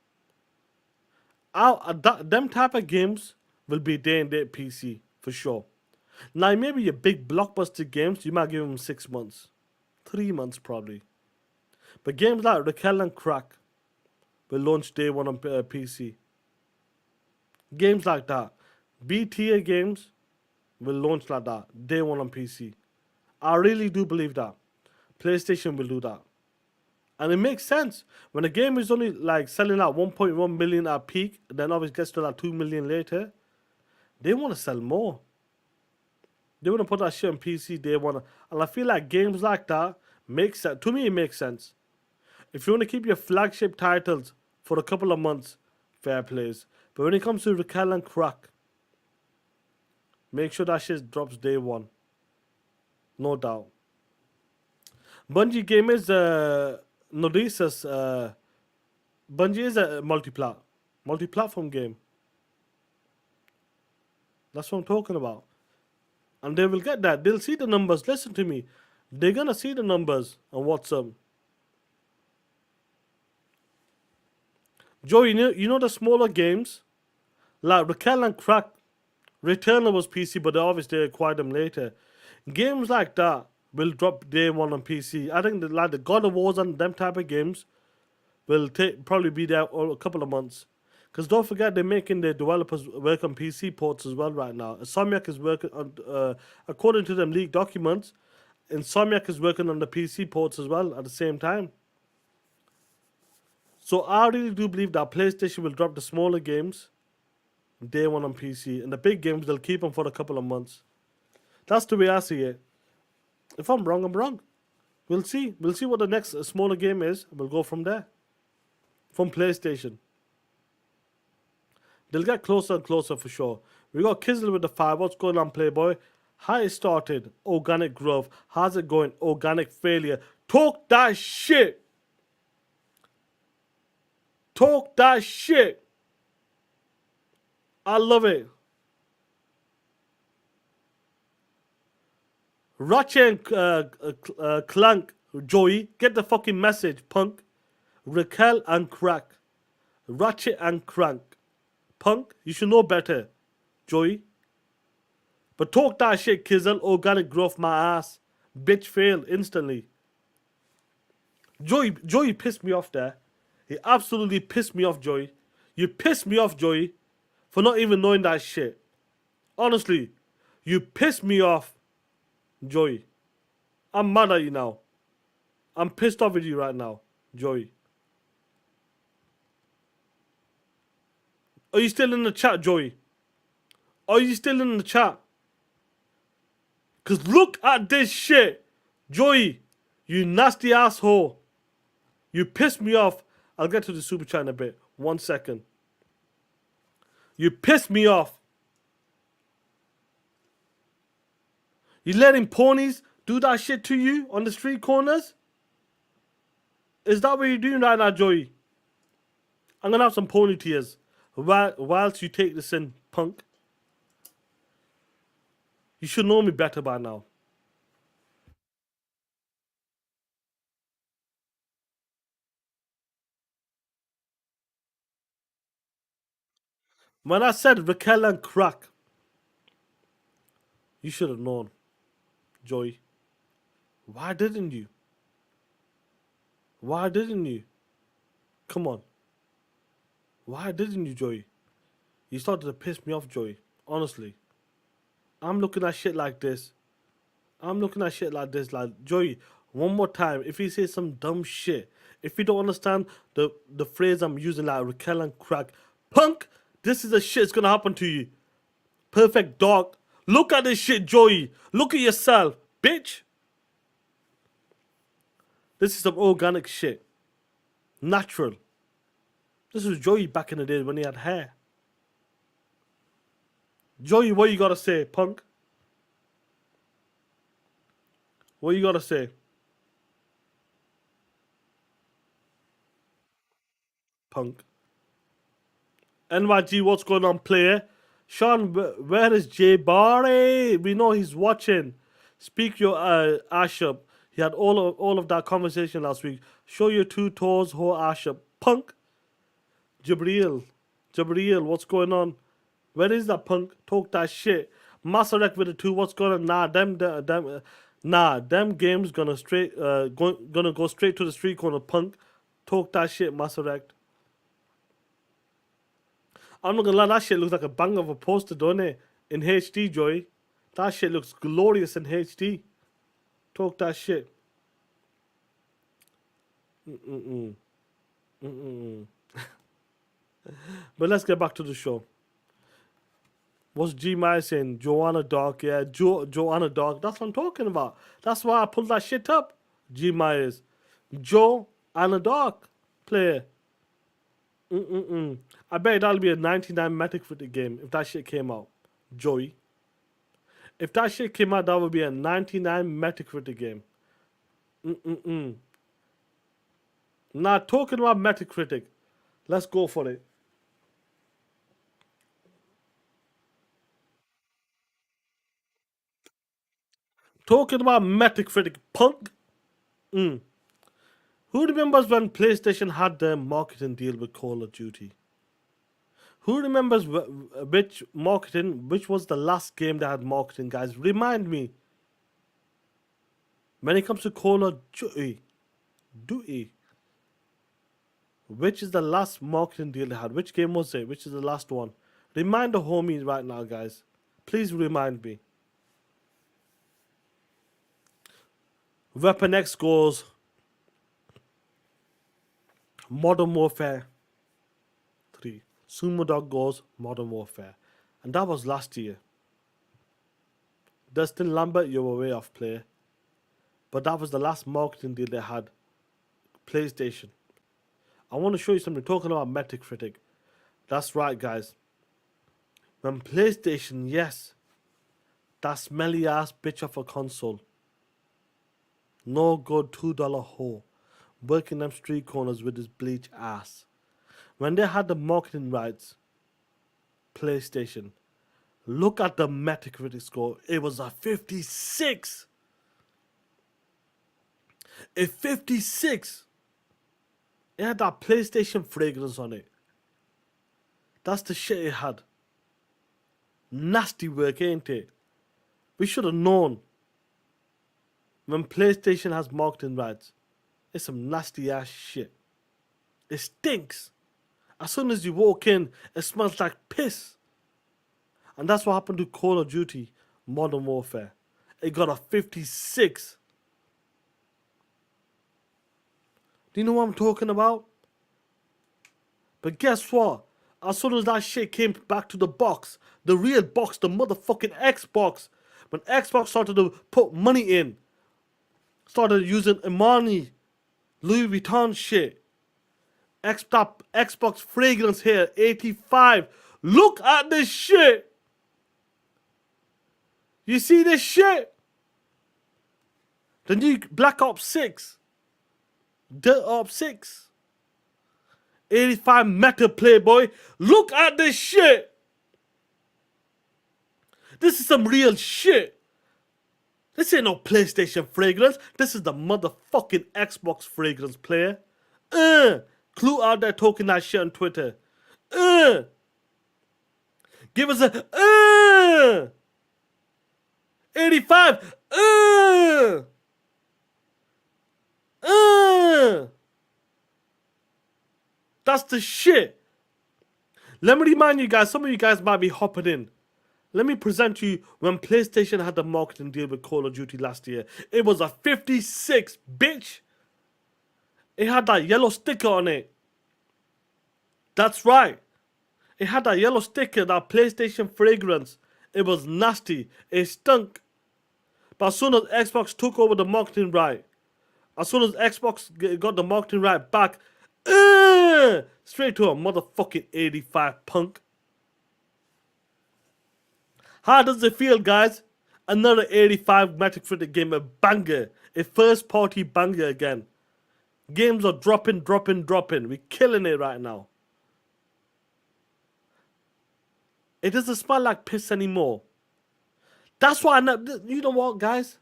Them type of games will be day and date PC for sure. Now maybe your big blockbuster games, you might give them 6 months, 3 months probably. But games like Raquel and Crack will launch day one on PC. Games like that, B tier games will launch like that, day one on PC. I really do believe that. PlayStation will do that. And it makes sense. When a game is only like selling out 1.1 million at peak, then obviously gets to like 2 million later, they want to sell more. They want to put that shit on PC, they want to. And I feel like games like that makes sense. To me, it makes sense. If you want to keep your flagship titles for a couple of months, fair plays. But when it comes to Raquel and Crack, make sure that shit drops day one. No doubt. Bungie game is Nodrisa's. Bungie is a multi-platform game. That's what I'm talking about. And they will get that. They'll see the numbers. Listen to me. They're gonna see the numbers on what's up. Joe, you know the smaller games? Like Raquel and Crack. Returnal was PC, but obviously they acquired them later. Games like that will drop day one on PC. I think the God of Wars and them type of games will probably be there a couple of months. Because don't forget, they're making their developers work on PC ports as well right now. Insomniac is working on, according to them leaked documents, Insomniac is working on the PC ports as well at the same time. So I really do believe that PlayStation will drop the smaller games day one on PC. And the big games, they'll keep them for a couple of months. That's the way I see it. If I'm wrong, I'm wrong. We'll see. We'll see what the next smaller game is. We'll go from there. From PlayStation. They'll get closer and closer for sure. We got Kizzle with the 5. What's going on, Playboy? How it started? Organic growth. How's it going? Organic failure. Talk that shit. Talk that shit. I love it. Ratchet and Clank, Joey, get the fucking message, punk. Raquel and Crack. Ratchet and Crank. Punk, you should know better, Joey. But talk that shit, Kizzle. Organic growth, my ass. Bitch fail instantly. Joey pissed me off there. He absolutely pissed me off, Joey. You pissed me off, Joey, for not even knowing that shit. Honestly, you pissed me off, Joey. I'm mad at you now. I'm pissed off with you right now, Joey. Are you still in the chat, Joey? Are you still in the chat? Because look at this shit. Joey, you nasty asshole. You pissed me off. I'll get to the super chat in a bit. 1 second. You pissed me off. You letting ponies do that shit to you on the street corners? Is that what you're doing right now, Joey? I'm going to have some pony tears whilst you take this in, punk. You should know me better by now. When I said Raquel and crack, you should have known, Joey. Why didn't you? Why didn't you? Come on. Why didn't you, Joey? You started to piss me off, Joey. Honestly. I'm looking at shit like this. Like, Joey, one more time, if you say some dumb shit, if you don't understand the phrase I'm using, like Raquel and crack, punk, this is the shit that's gonna happen to you. Perfect dog. Look at this shit, Joey. Look at yourself, bitch. This is some organic shit. Natural. This was Joey back in the day when he had hair. Joey, what you gotta say, punk? What you gotta say? Punk. NYG, what's going on, player? Sean, where is Jay Barry? We know he's watching. Speak your ash up. He had all of that conversation last week. Show your 2 toes, whole ash up. Punk. Jabril, what's going on? Where is that, punk? Talk that shit. Maserek with the 2, what's going on? Them games gonna go straight to the street corner, punk. Talk that shit, Maserek. I'm not gonna lie, that shit looks like a bang of a poster, don't it? In HD, Joey. That shit looks glorious in HD. Talk that shit. But let's get back to the show. What's G Maya saying? Joanna Dark, yeah, Joanna Dark. That's what I'm talking about. That's why I pulled that shit up. G Maya's Joanna Dark player. I bet that'll be a 99 Metacritic game if that shit came out. Joey. If that shit came out, that would be a 99 Metacritic game. Now, talking about Metacritic, let's go for it. Talking about Metacritic, punk. Who remembers when PlayStation had their marketing deal with Call of Duty? Who remembers which was the last game that had marketing, guys? Remind me. When it comes to Call of Duty, which is the last marketing deal they had? Which game was it? Which is the last one? Remind the homies right now, guys. Please remind me. Weapon X goes Modern Warfare 3. Sumo Dog goes Modern Warfare. And that was last year. Dustin Lambert, you were way off, player. But that was the last marketing deal they had. PlayStation. I want to show you something. Talking about Metacritic. That's right, guys. When PlayStation, yes, that smelly ass bitch of a console. No good $2 whore. Working them street corners with his bleach ass. When they had the marketing rights, PlayStation, look at the Metacritic score. It was a 56. A 56. It had that PlayStation fragrance on it. That's the shit it had. Nasty work, ain't it? We should have known. When PlayStation has marketing rights, it's some nasty ass shit. It stinks. As soon as you walk in, it smells like piss. And that's what happened to Call of Duty Modern Warfare. It got a 56. Do you know what I'm talking about? But guess what? As soon as that shit came back to the box, the real box, the motherfucking Xbox, When Xbox started to put money in, started using Imani, Louis Vuitton shit. Xbox fragrance here, 85. Look at this shit. You see this shit? The new Black Ops 6. Dirt Ops 6. 85 meta Playboy. Look at this shit. This is some real shit. This ain't no PlayStation fragrance. This is the motherfucking Xbox fragrance, player. Clue out there talking that shit on Twitter. Give us a 85. That's the shit. Let me remind you guys, some of you guys might be hopping in. Let me present you when PlayStation had the marketing deal with Call of Duty last year. It was a 56, bitch. It had that yellow sticker on it. That's right. It had that yellow sticker, that PlayStation fragrance. It was nasty. It stunk. But as soon as Xbox took over the marketing right, as soon as Xbox got the marketing right back, straight to a motherfucking 85, punk. How does it feel, guys? Another 85 Metacritic game, a banger. A first party banger again. Games are dropping. We're killing it right now. It doesn't smell like piss anymore. That's why you know what, guys?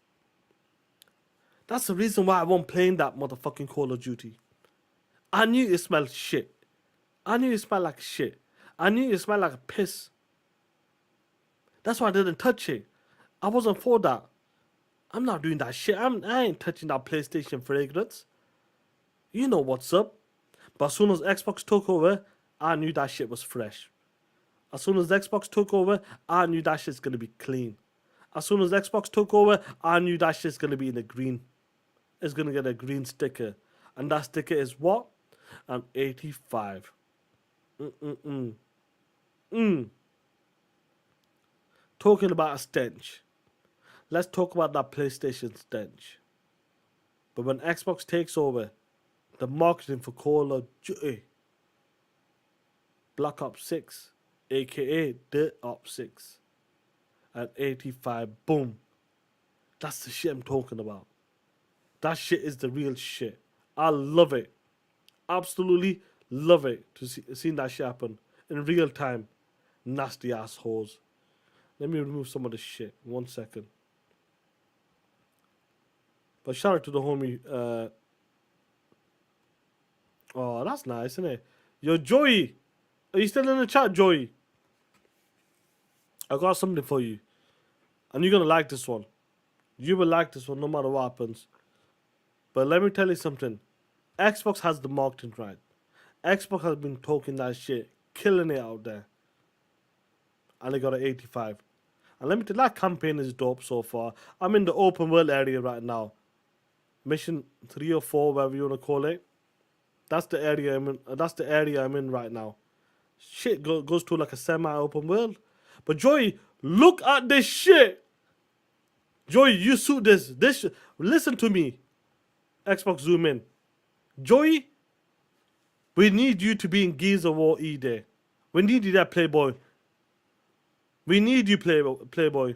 That's the reason why I wasn't playing that motherfucking Call of Duty. I knew it smelled shit. I knew it smelled like shit. I knew it smelled like piss. That's why I didn't touch it. I wasn't for that. I'm not doing that shit. I ain't touching that PlayStation fragrance. You know what's up. But as soon as Xbox took over, I knew that shit was fresh. As soon as Xbox took over, I knew that shit's going to be clean. As soon as Xbox took over, I knew that shit's going to be in the green. It's going to get a green sticker. And that sticker is what? An 85. Talking about a stench. Let's talk about that PlayStation stench. But when Xbox takes over, the marketing for Call of Duty, Black Ops 6, aka Dirt Ops 6, at 85, boom. That's the shit I'm talking about. That shit is the real shit. I love it. Absolutely love it to see that shit happen in real time. Nasty assholes. Let me remove some of this shit. 1 second. But shout out to the homie. Oh, that's nice, isn't it? Yo, Joey. Are you still in the chat, Joey? I got something for you. And you're going to like this one. You will like this one no matter what happens. But let me tell you something. Xbox has the marketing right. Xbox has been talking that shit. Killing it out there. And they got an 85. And let me tell you, that campaign is dope so far. I'm in the open world area right now. Mission 3 or 4, whatever you want to call it. That's the area I'm in. That's the area I'm in right now. Shit goes to like a semi-open world. But Joey, look at this shit. Joey, you suit this. Listen to me. Xbox zoom in. Joey, we need you to be in Gears of War E Day. We need you there, Playboy. We need you, Playboy.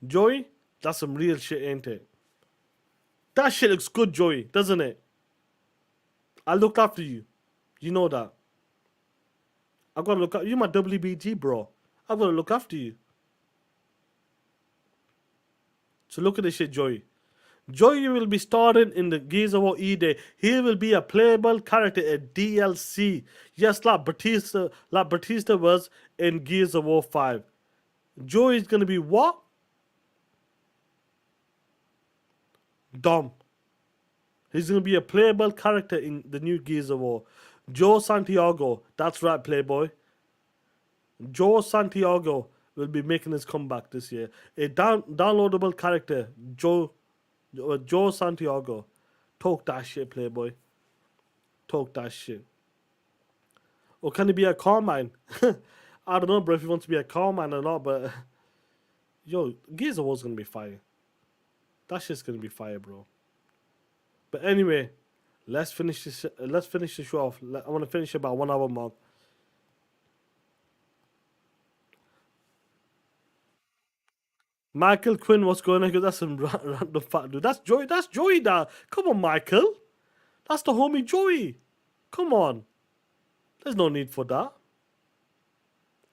Joey, that's some real shit, ain't it? That shit looks good, Joey, doesn't it? I looked after you. You know that. I've got to look after you. My WBG, bro. I've got to look after you. So look at this shit, Joey. Joey will be starring in the Gears of War E Day. He will be a playable character, a DLC. Yes, like Batista was in Gears of War 5. Joey is going to be what? Dom. He's going to be a playable character in the new Gears of War. Joe Santiago. That's right, Playboy. Joe Santiago will be making his comeback this year. A downloadable character, Joe Santiago. Talk that shit, Playboy. Talk that shit. Or can he be a Carmine? I don't know, bro, if he wants to be a Carmine or not, but yo, Gears of War's gonna be fire. That shit's gonna be fire, bro. But anyway, let's finish this. Let's finish the show off. I want to finish about 1 hour mark. Michael Quinn, what's going on? That's some random fat dude. That's Joey. That's Joey. That. Come on, Michael. That's the homie Joey. Come on. There's no need for that.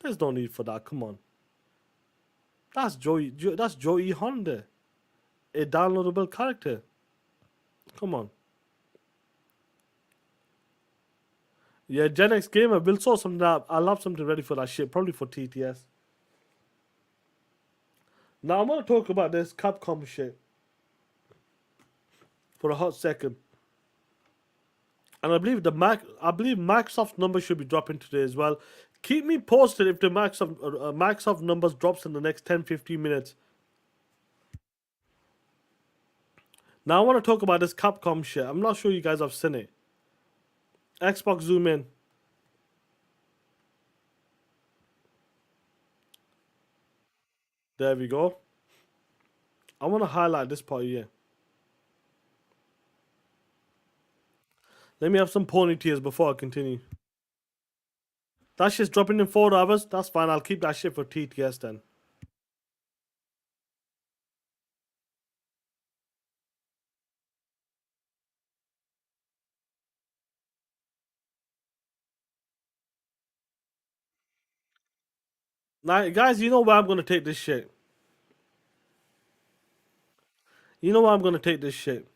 There's no need for that. Come on. That's Joey. That's Joey Honda. A downloadable character. Come on. Yeah, Gen X Gamer will sort something out. I'll have something ready for that shit. Probably for TTS. Now I'm gonna talk about this Capcom shit for a hot second. And I believe Microsoft numbers should be dropping today as well. Keep me posted if the Microsoft numbers drops in the next 10-15 minutes. Now I want to talk about this Capcom shit. I'm not sure you guys have seen it. Xbox zoom in. There we go. I want to highlight this part here. Let me have some pony tears before I continue. That shit's dropping in 4 hours. That's fine. I'll keep that shit for TTS then. Now, guys, you know where I'm going to take this shit. You know where I'm going to take this shit.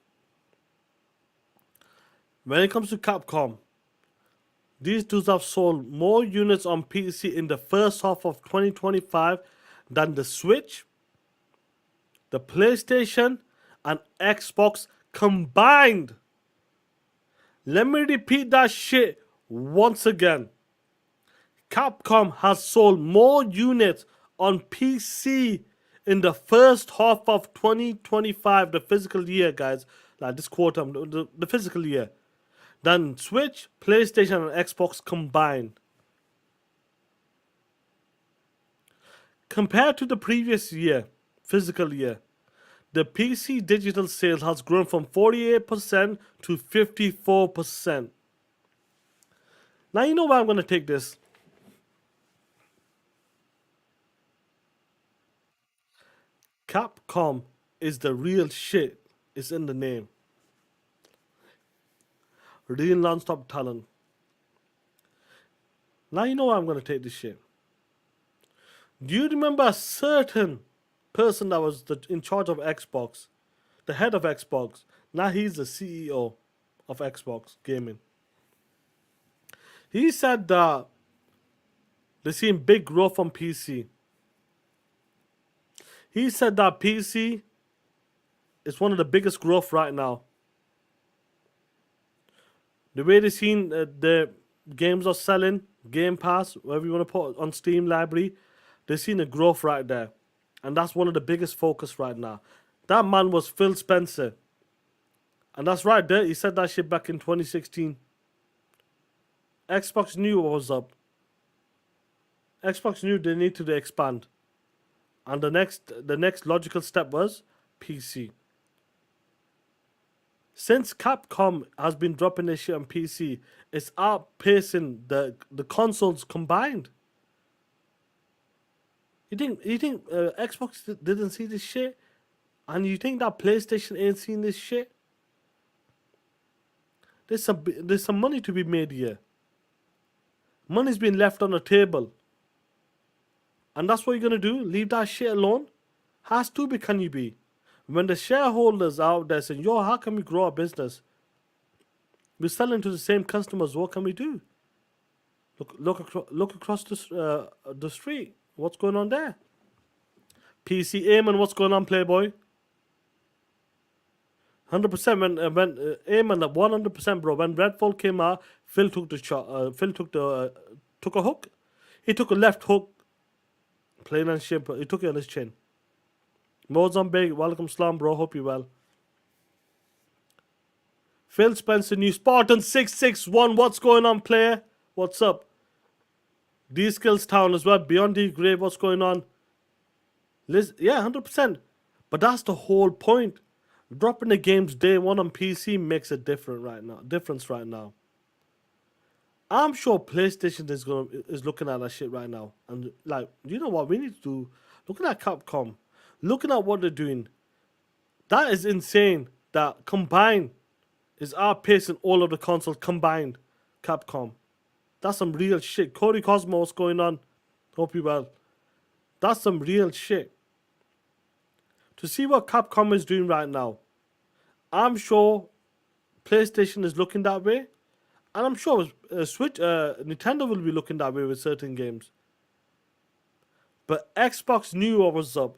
When it comes to Capcom, these dudes have sold more units on PC in the first half of 2025 than the Switch, the PlayStation, and Xbox combined. Let me repeat that shit once again. Capcom has sold more units on PC in the first half of 2025, the physical year, guys, like this quarter, the physical year, than Switch, PlayStation, and Xbox combined. Compared to the previous year, physical year, the PC digital sales has grown from 48% to 54%. Now you know where I'm going to take this. Capcom is the real shit. It's in the name. Real non-stop talent. Now you know where I'm going to take this shit. Do you remember a certain person that was in charge of Xbox? The head of Xbox. Now he's the CEO of Xbox Gaming. He said that they're seeing big growth on PC. He said that PC is one of the biggest growth right now. The way they're seeing the games are selling, Game Pass, whatever you want to put on Steam library, they're seeing a growth right there. And that's one of the biggest focus right now. That man was Phil Spencer. And that's right there. He said that shit back in 2016. Xbox knew what was up. Xbox knew they needed to expand. And the next logical step was PC. Since Capcom has been dropping this shit on PC, it's outpacing the consoles combined. You think Xbox didn't see this shit? And you think that PlayStation ain't seen this shit? There's some money to be made here. Money's been left on the table. And that's what you're going to do? Leave that shit alone? How stupid can you be? When the shareholders are out there saying, yo, how can we grow our business? We're selling to the same customers. What can we do? Look across the street. What's going on there? PC Hermon, what's going on, Playboy? 100% when Hermon, 100%, bro. When Redfall came out, Phil took the shot. Phil took a hook. He took a left hook. Plain and simple. He took it on his chin. Mozambique, welcome salam, bro. Hope you well. Phil Spencer, new Spartan 661. What's going on, player? What's up? D Skills Town as well. Beyond the Grave, what's going on? Yeah, 100%. But that's the whole point. Dropping the games day one on PC makes a difference right now. I'm sure PlayStation is looking at that shit right now. And like, you know what we need to do? Looking at Capcom, looking at what they're doing. That is insane. That combined is outpacing all of the consoles combined. Capcom. That's some real shit. Cody Cosmo, what's going on? Hope you well. That's some real shit. To see what Capcom is doing right now, I'm sure PlayStation is looking that way. And I'm sure Nintendo will be looking that way with certain games. But Xbox knew what was up.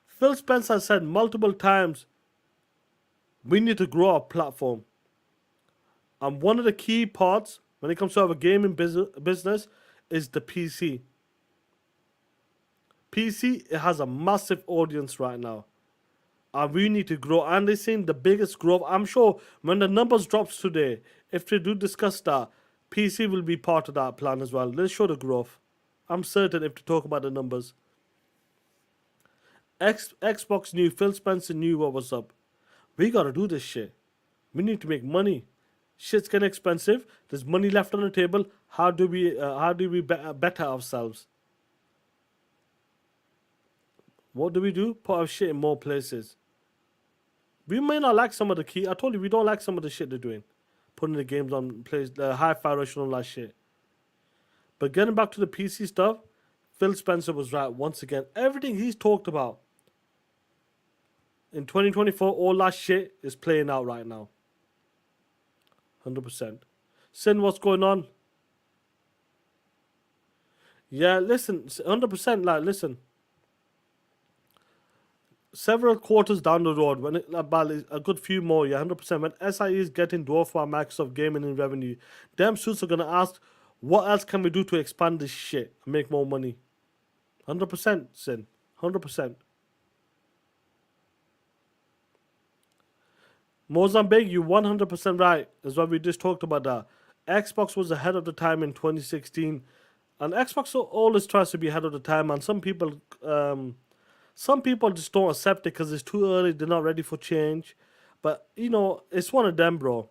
Phil Spencer said multiple times, we need to grow our platform. And one of the key parts when it comes to our gaming business is the PC. PC, it has a massive audience right now. And we need to grow. And they're seeing the biggest growth. I'm sure when the numbers drops today, if they do discuss that, PC will be part of that plan as well. Let's show the growth. I'm certain if to talk about the numbers. Xbox knew, Phil Spencer knew what was up. We gotta do this shit. We need to make money. Shit's getting expensive. There's money left on the table. How do we better ourselves? What do? Put our shit in more places. We may not like some of the key. I told you we don't like some of the shit they're doing. Putting the games on the hi-fi rush and all that shit. But getting back to the PC stuff, Phil Spencer was right once again. Everything he's talked about in 2024, all that shit is playing out right now. 100%. Sin, what's going on? Yeah, listen, 100%. Like, listen. Several quarters down the road, when about a good few more, yeah, 100%. When SIE is getting dwarfed by Microsoft Gaming in revenue, them suits are gonna ask, what else can we do to expand this shit and make more money? 100%, Sin. 100%. Mozambique, you 100% right. That's what we just talked about that. Xbox was ahead of the time in 2016. And Xbox always tries to be ahead of the time. And some people just don't accept it because it's too early. They're not ready for change. But, you know, it's one of them, bro.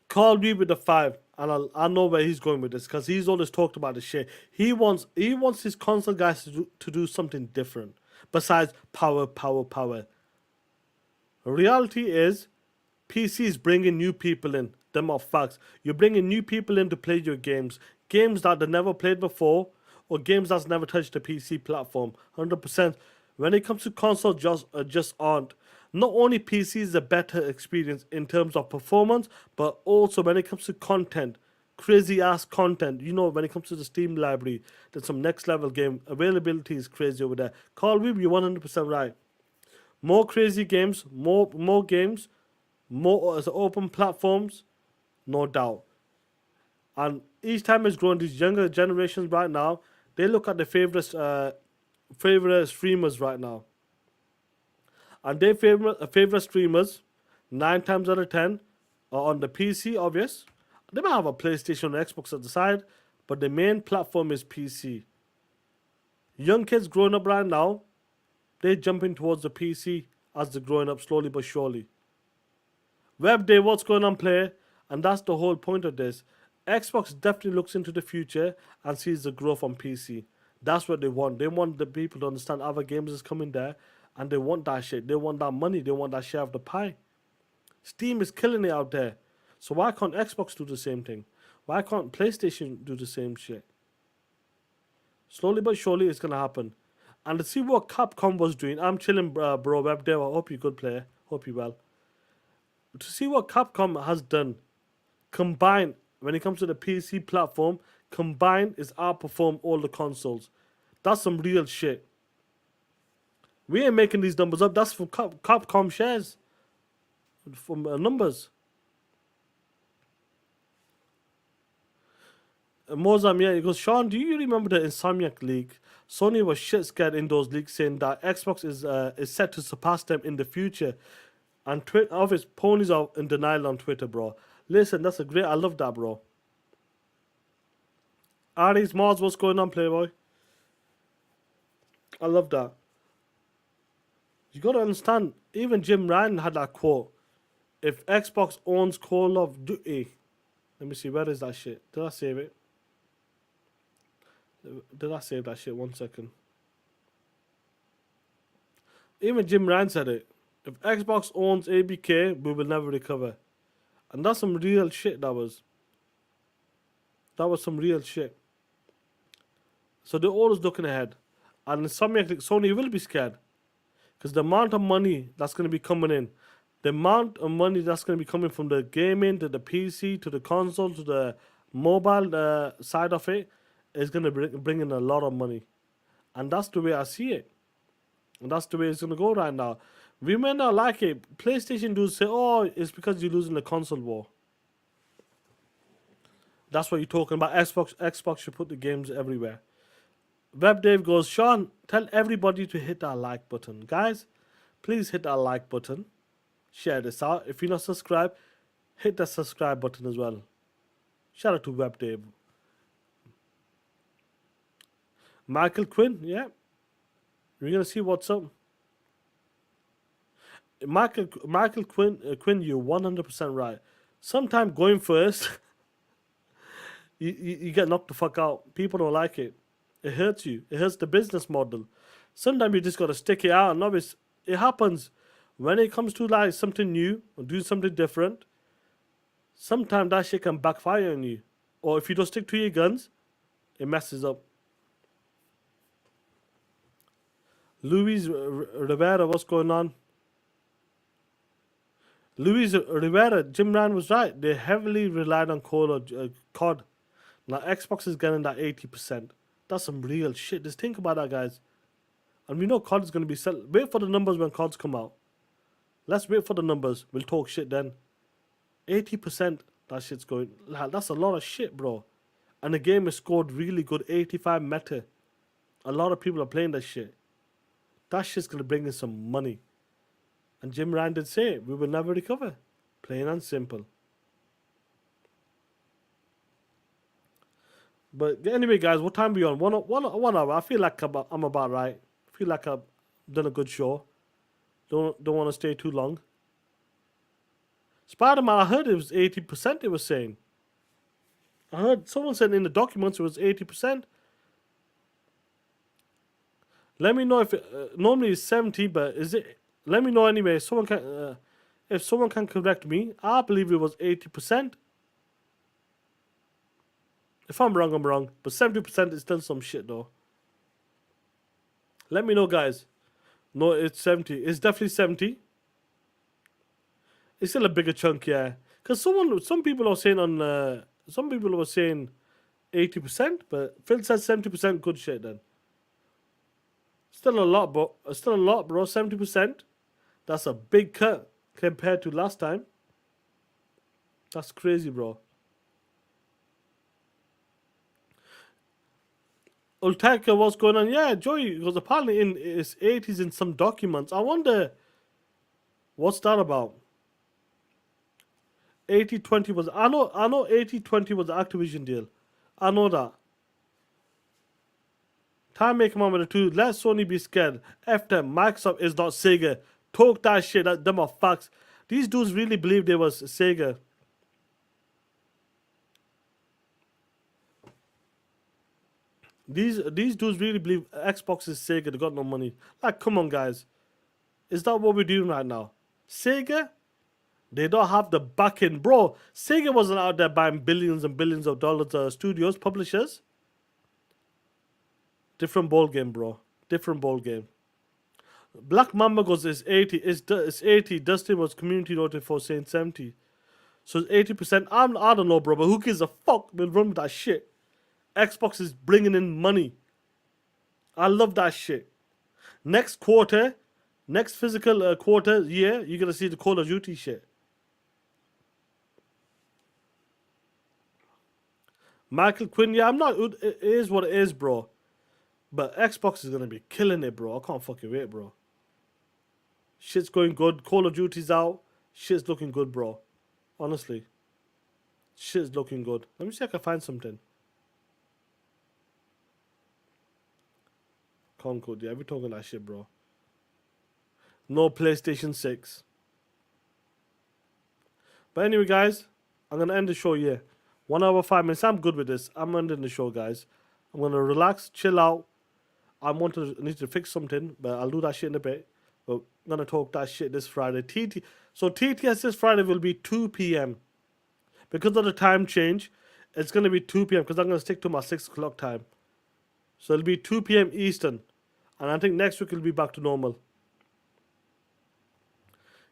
Call me with the 5. And I know where he's going with this because he's always talked about the shit. He wants his console guys to do something different. Besides power. Reality is, PC is bringing new people in. Them are facts. You're bringing new people in to play your games. Games that they never played before, or games that's never touched the PC platform. 100%. When it comes to console, just aren't. Not only PC is a better experience in terms of performance, but also when it comes to content. Crazy ass content. You know, when it comes to the Steam library, there's some next level game. Availability is crazy over there. Carl Weeb, you're 100% right. More crazy games, more games, more open platforms, no doubt. And each time it's growing, these younger generations right now, they look at their favorite streamers right now. And their favorite streamers, 9 times out of 10, are on the PC, obvious. They might have a PlayStation or Xbox at the side, but the main platform is PC. Young kids growing up right now, they're jumping towards the PC as they're growing up slowly but surely. Web Day, what's going on, player? And that's the whole point of this. Xbox definitely looks into the future and sees the growth on PC. That's what they want. They want the people to understand other games is coming there, and they want that shit. They want that money. They want that share of the pie. Steam is killing it out there. So why can't Xbox do the same thing? Why can't PlayStation do the same shit? Slowly but surely, it's going to happen. And to see what Capcom was doing, I'm chilling, bro, Web Dev. I hope you're good, player. Hope you well. To see what Capcom has done, combined, when it comes to the PC platform, combined is outperform all the consoles. That's some real shit. We ain't making these numbers up. That's from Capcom shares. From numbers. Mozam, yeah, he goes, Sean, do you remember the Insomniac leak? Sony was shit scared in those leaks, saying that Xbox is set to surpass them in the future. And obvious ponies are in denial on Twitter, bro. Listen, that's a great. I love that, bro. Aries Mars, what's going on, Playboy? I love that. You gotta understand, even Jim Ryan had that quote. If Xbox owns Call of Duty, let me see, where is that shit? Did I save it? Did I save that shit? 1 second. Even Jim Ryan said it. If Xbox owns ABK, we will never recover. And that's some real shit, that was. That was some real shit. So they're always looking ahead. And Sony will be scared. Because the amount of money that's going to be coming in, the amount of money that's going to be coming from the gaming to the PC to the console to the mobile side of it is going to bring in a lot of money. And that's the way I see it. And that's the way it's going to go right now. We may not like it. PlayStation do say, oh, it's because you're losing the console war. That's what you're talking about. Xbox should put the games everywhere. Web Dave goes, Sean, tell everybody to hit that like button. Guys, please hit that like button. Share this out. If you're not subscribed, hit that subscribe button as well. Shout out to Web Dave. Michael Quinn, yeah. We're going to see what's up. Michael Quinn, you're 100% right. Sometime going first, you get knocked the fuck out. People don't like it. It hurts you. It hurts the business model. Sometimes you just got to stick it out. And it happens when it comes to like something new or do something different. Sometimes that shit can backfire on you. Or if you don't stick to your guns, it messes up. Luis Rivera, what's going on? Luis Rivera, Jim Ryan was right. They heavily relied on COD. Now Xbox is getting that 80%. That's some real shit. Just think about that, guys. And we know COD is going to be sell. Wait for the numbers when CODs come out. Let's wait for the numbers. We'll talk shit then. 80% that shit's going. That's a lot of shit, bro. And the game is scored really good. 85 meta. A lot of people are playing that shit. That shit's going to bring in some money. And Jim Ryan did say, we will never recover. Plain and simple. But anyway, guys, what time are we on? One hour. I feel like I'm about right. I feel like I've done a good show. Don't want to stay too long. Spider-Man, I heard it was 80%, it was saying. I heard someone said in the documents it was 80%. Let me know if normally it's 70, but is it? Let me know anyway. If someone can correct me, I believe it was 80%. If I'm wrong, I'm wrong. But 70% is still some shit though. Let me know, guys. No, it's 70. It's definitely 70. It's still a bigger chunk, yeah. Because some people are saying some people were saying 80%, but Phil says 70%. Good shit then. Still a lot, bro. 70%. That's a big cut compared to last time. That's crazy, bro. Ultaka, what's going on? Yeah, Joey, because apparently in his 80s in some documents. I wonder what's that about. 80-20 was I know 80-20 was the Activision deal. I know that. Time Maker Mama 2, let Sony be scared. F them. Microsoft is not Sega. Talk that shit. Them are facts. These dudes really believe they was Sega. These dudes really believe Xbox is Sega. They got no money. Like, come on, guys. Is that what we're doing right now? Sega? They don't have the backing. Bro, Sega wasn't out there buying billions and billions of dollars studios, publishers. Different ball game, bro. Different ball game. Black Mamba goes, it's 80. It's 80. Dustin was community noted for saying 70. So it's 80%. I don't know, bro, but who gives a fuck? We'll run with that shit. Xbox is bringing in money. I love that shit. Next quarter, next physical quarter, year, you're going to see the Call of Duty shit. Michael Quinn, yeah, I'm not. It is what it is, bro. But Xbox is going to be killing it, bro. I can't fucking wait, bro. Shit's going good. Call of Duty's out. Shit's looking good, bro. Honestly. Shit's looking good. Let me see if I can find something. Concord. Yeah, we talking that shit, bro. No PlayStation 6. But anyway, guys, I'm gonna end the show here. 1 hour 5 minutes. I'm good with this. I'm ending the show, guys. I'm gonna relax, chill out. I need to fix something, but I'll do that shit in a bit. But I'm gonna talk that shit this Friday. So TTS this Friday will be 2 p.m. Because of the time change, it's gonna be 2 p.m. because I'm gonna stick to my 6 o'clock time. So it'll be 2 p.m. Eastern, and I think next week it'll be back to normal.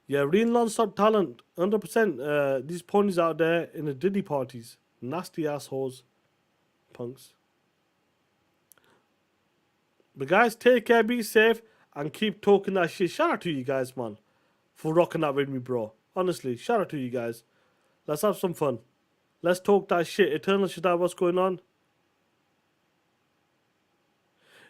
Yeah, real non-stop talent, 100%. These ponies out there in the Diddy parties, nasty assholes, punks. But guys, take care, be safe, and keep talking that shit. Shout out to you guys, man, for rocking that with me, bro. Honestly, shout out to you guys. Let's have some fun. Let's talk that shit. Eternal shit out, what's going on?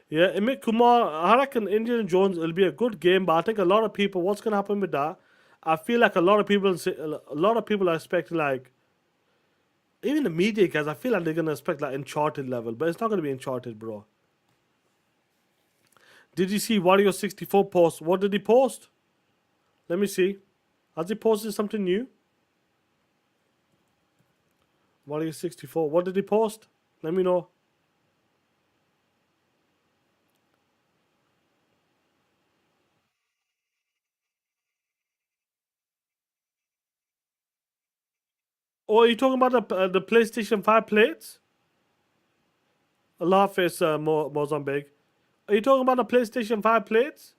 Yeah, Amit Kumar, I reckon Indiana Jones will be a good game, but I think a lot of people, what's gonna happen with that? I feel like a lot of people are expecting, like, even the media guys, I feel like they're gonna expect like Uncharted level, but it's not gonna be Uncharted, bro. Did you see Wario 64 post? What did he post? Let me see. Has he posted something new? Wario 64. What did he post? Let me know. Oh, are you talking about the PlayStation 5 plates? Allah Hafiz, Mozambique. Are you talking about the PlayStation 5 plates?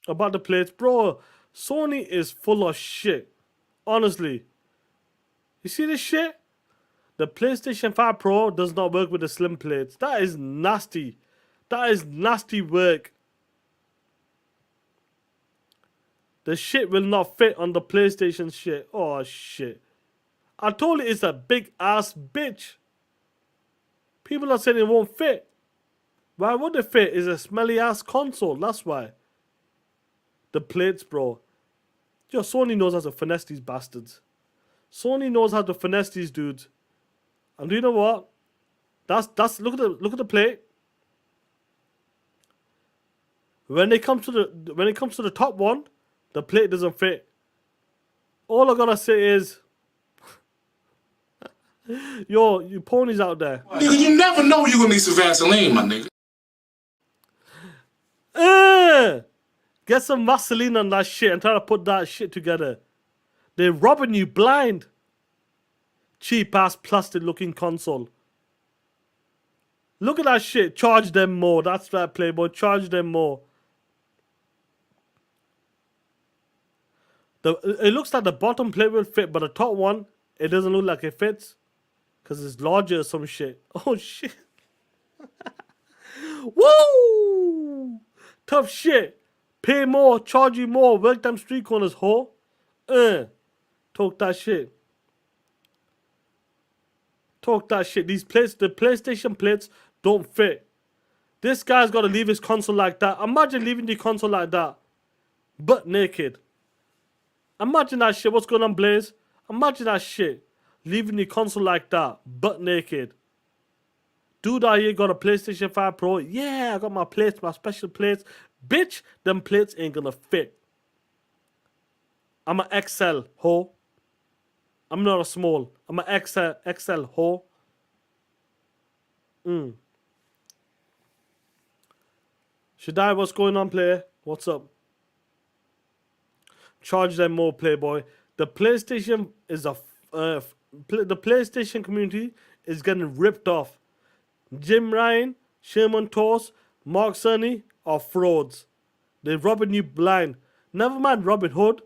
About the plates? Bro, Sony is full of shit. Honestly. You see this shit? The PlayStation 5 Pro does not work with the slim plates. That is nasty. That is nasty work. The shit will not fit on the PlayStation shit. Oh, shit. I told you it's a big ass bitch. People are saying it won't fit. Why would it fit? It's a smelly ass console. That's why. The plates, bro. Yo, Sony knows how to finesse these bastards. Sony knows how to finesse these dudes. And do you know what? That's look at the plate. When it comes to the top one, the plate doesn't fit. All I gotta say is, yo, you ponies out there. Nigga, you never know you're gonna need some Vaseline, my nigga. Get some Vaseline on that shit and try to put that shit together. They're robbing you blind. Cheap ass plastic looking console. Look at that shit. Charge them more. That's right, Playboy. Charge them more. It looks like the bottom plate will fit, but the top one, it doesn't look like it fits. Because it's larger or some shit. Oh, shit. Woo! Tough shit. Pay more, charge you more, work them street corners, ho. Talk that shit. Talk that shit. These plates, the PlayStation plates, don't fit. This guy's got to leave his console like that. Imagine leaving the console like that. Butt naked. Imagine that shit. What's going on, Blaze? Imagine that shit. Leaving the console like that. Butt naked. Dude out here got a PlayStation 5 Pro. Yeah, I got my plates, my special plates. Bitch, them plates ain't gonna fit. I'm an XL, ho. I'm not a small. I'm an XL, ho. Shadai, what's going on, player? What's up? Charge them more, Playboy. The PlayStation is the PlayStation community is getting ripped off. Jim Ryan, Sherman Toss, Mark Cerny are frauds. They're robbing you blind. Never mind Robin Hood.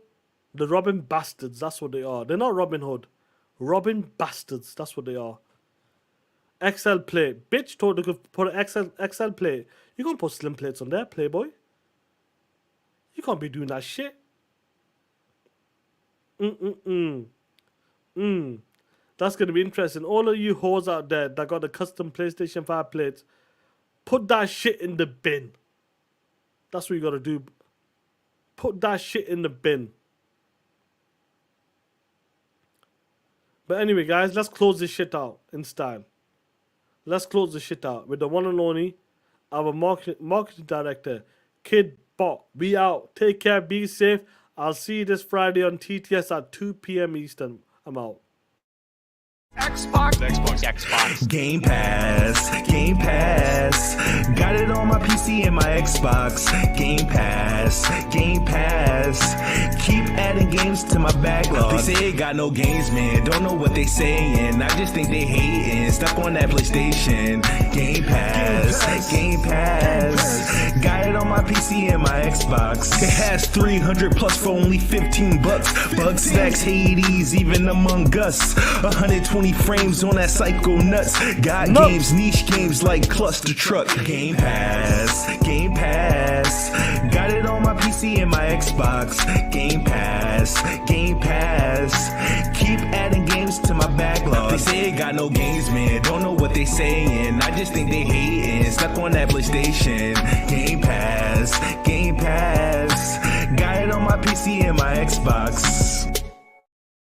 They're robbing bastards. That's what they are. They're not Robin Hood. Robbing bastards. That's what they are. XL plate. Bitch told they could put an XL plate. You can't put slim plates on there, Playboy. You can't be doing that shit. That's going to be interesting. All of you whores out there that got the custom PlayStation 5 plates, put that shit in the bin. That's what you got to do. Put that shit in the bin. But anyway, guys, let's close this shit out in style. Let's close this shit out with the one and only, our marketing director, Kid Bot. We out. Take care. Be safe. I'll see you this Friday on TTS at 2 p.m. Eastern. I'm out. Xbox. Game Pass. Got it on my PC and my Xbox. Game Pass. Keep adding games to my backlog. They say it got no games, man. Don't know what they saying. I just think they hating. Stuck on that PlayStation. Game Pass. Got it on my PC and my Xbox. It has 300 plus for only $15. Bug stacks, Hades, even Among Us. 120 frames on that Psycho Nuts. Got games, niche games like Cluster Truck. Game Pass. Got it on my PC and my Xbox. Game Pass. Keep adding games to my backlog. They say it got no games, man. Don't know what they saying. I just think they hating. Stuck on that PlayStation. Game Pass. Got it on my PC and my Xbox.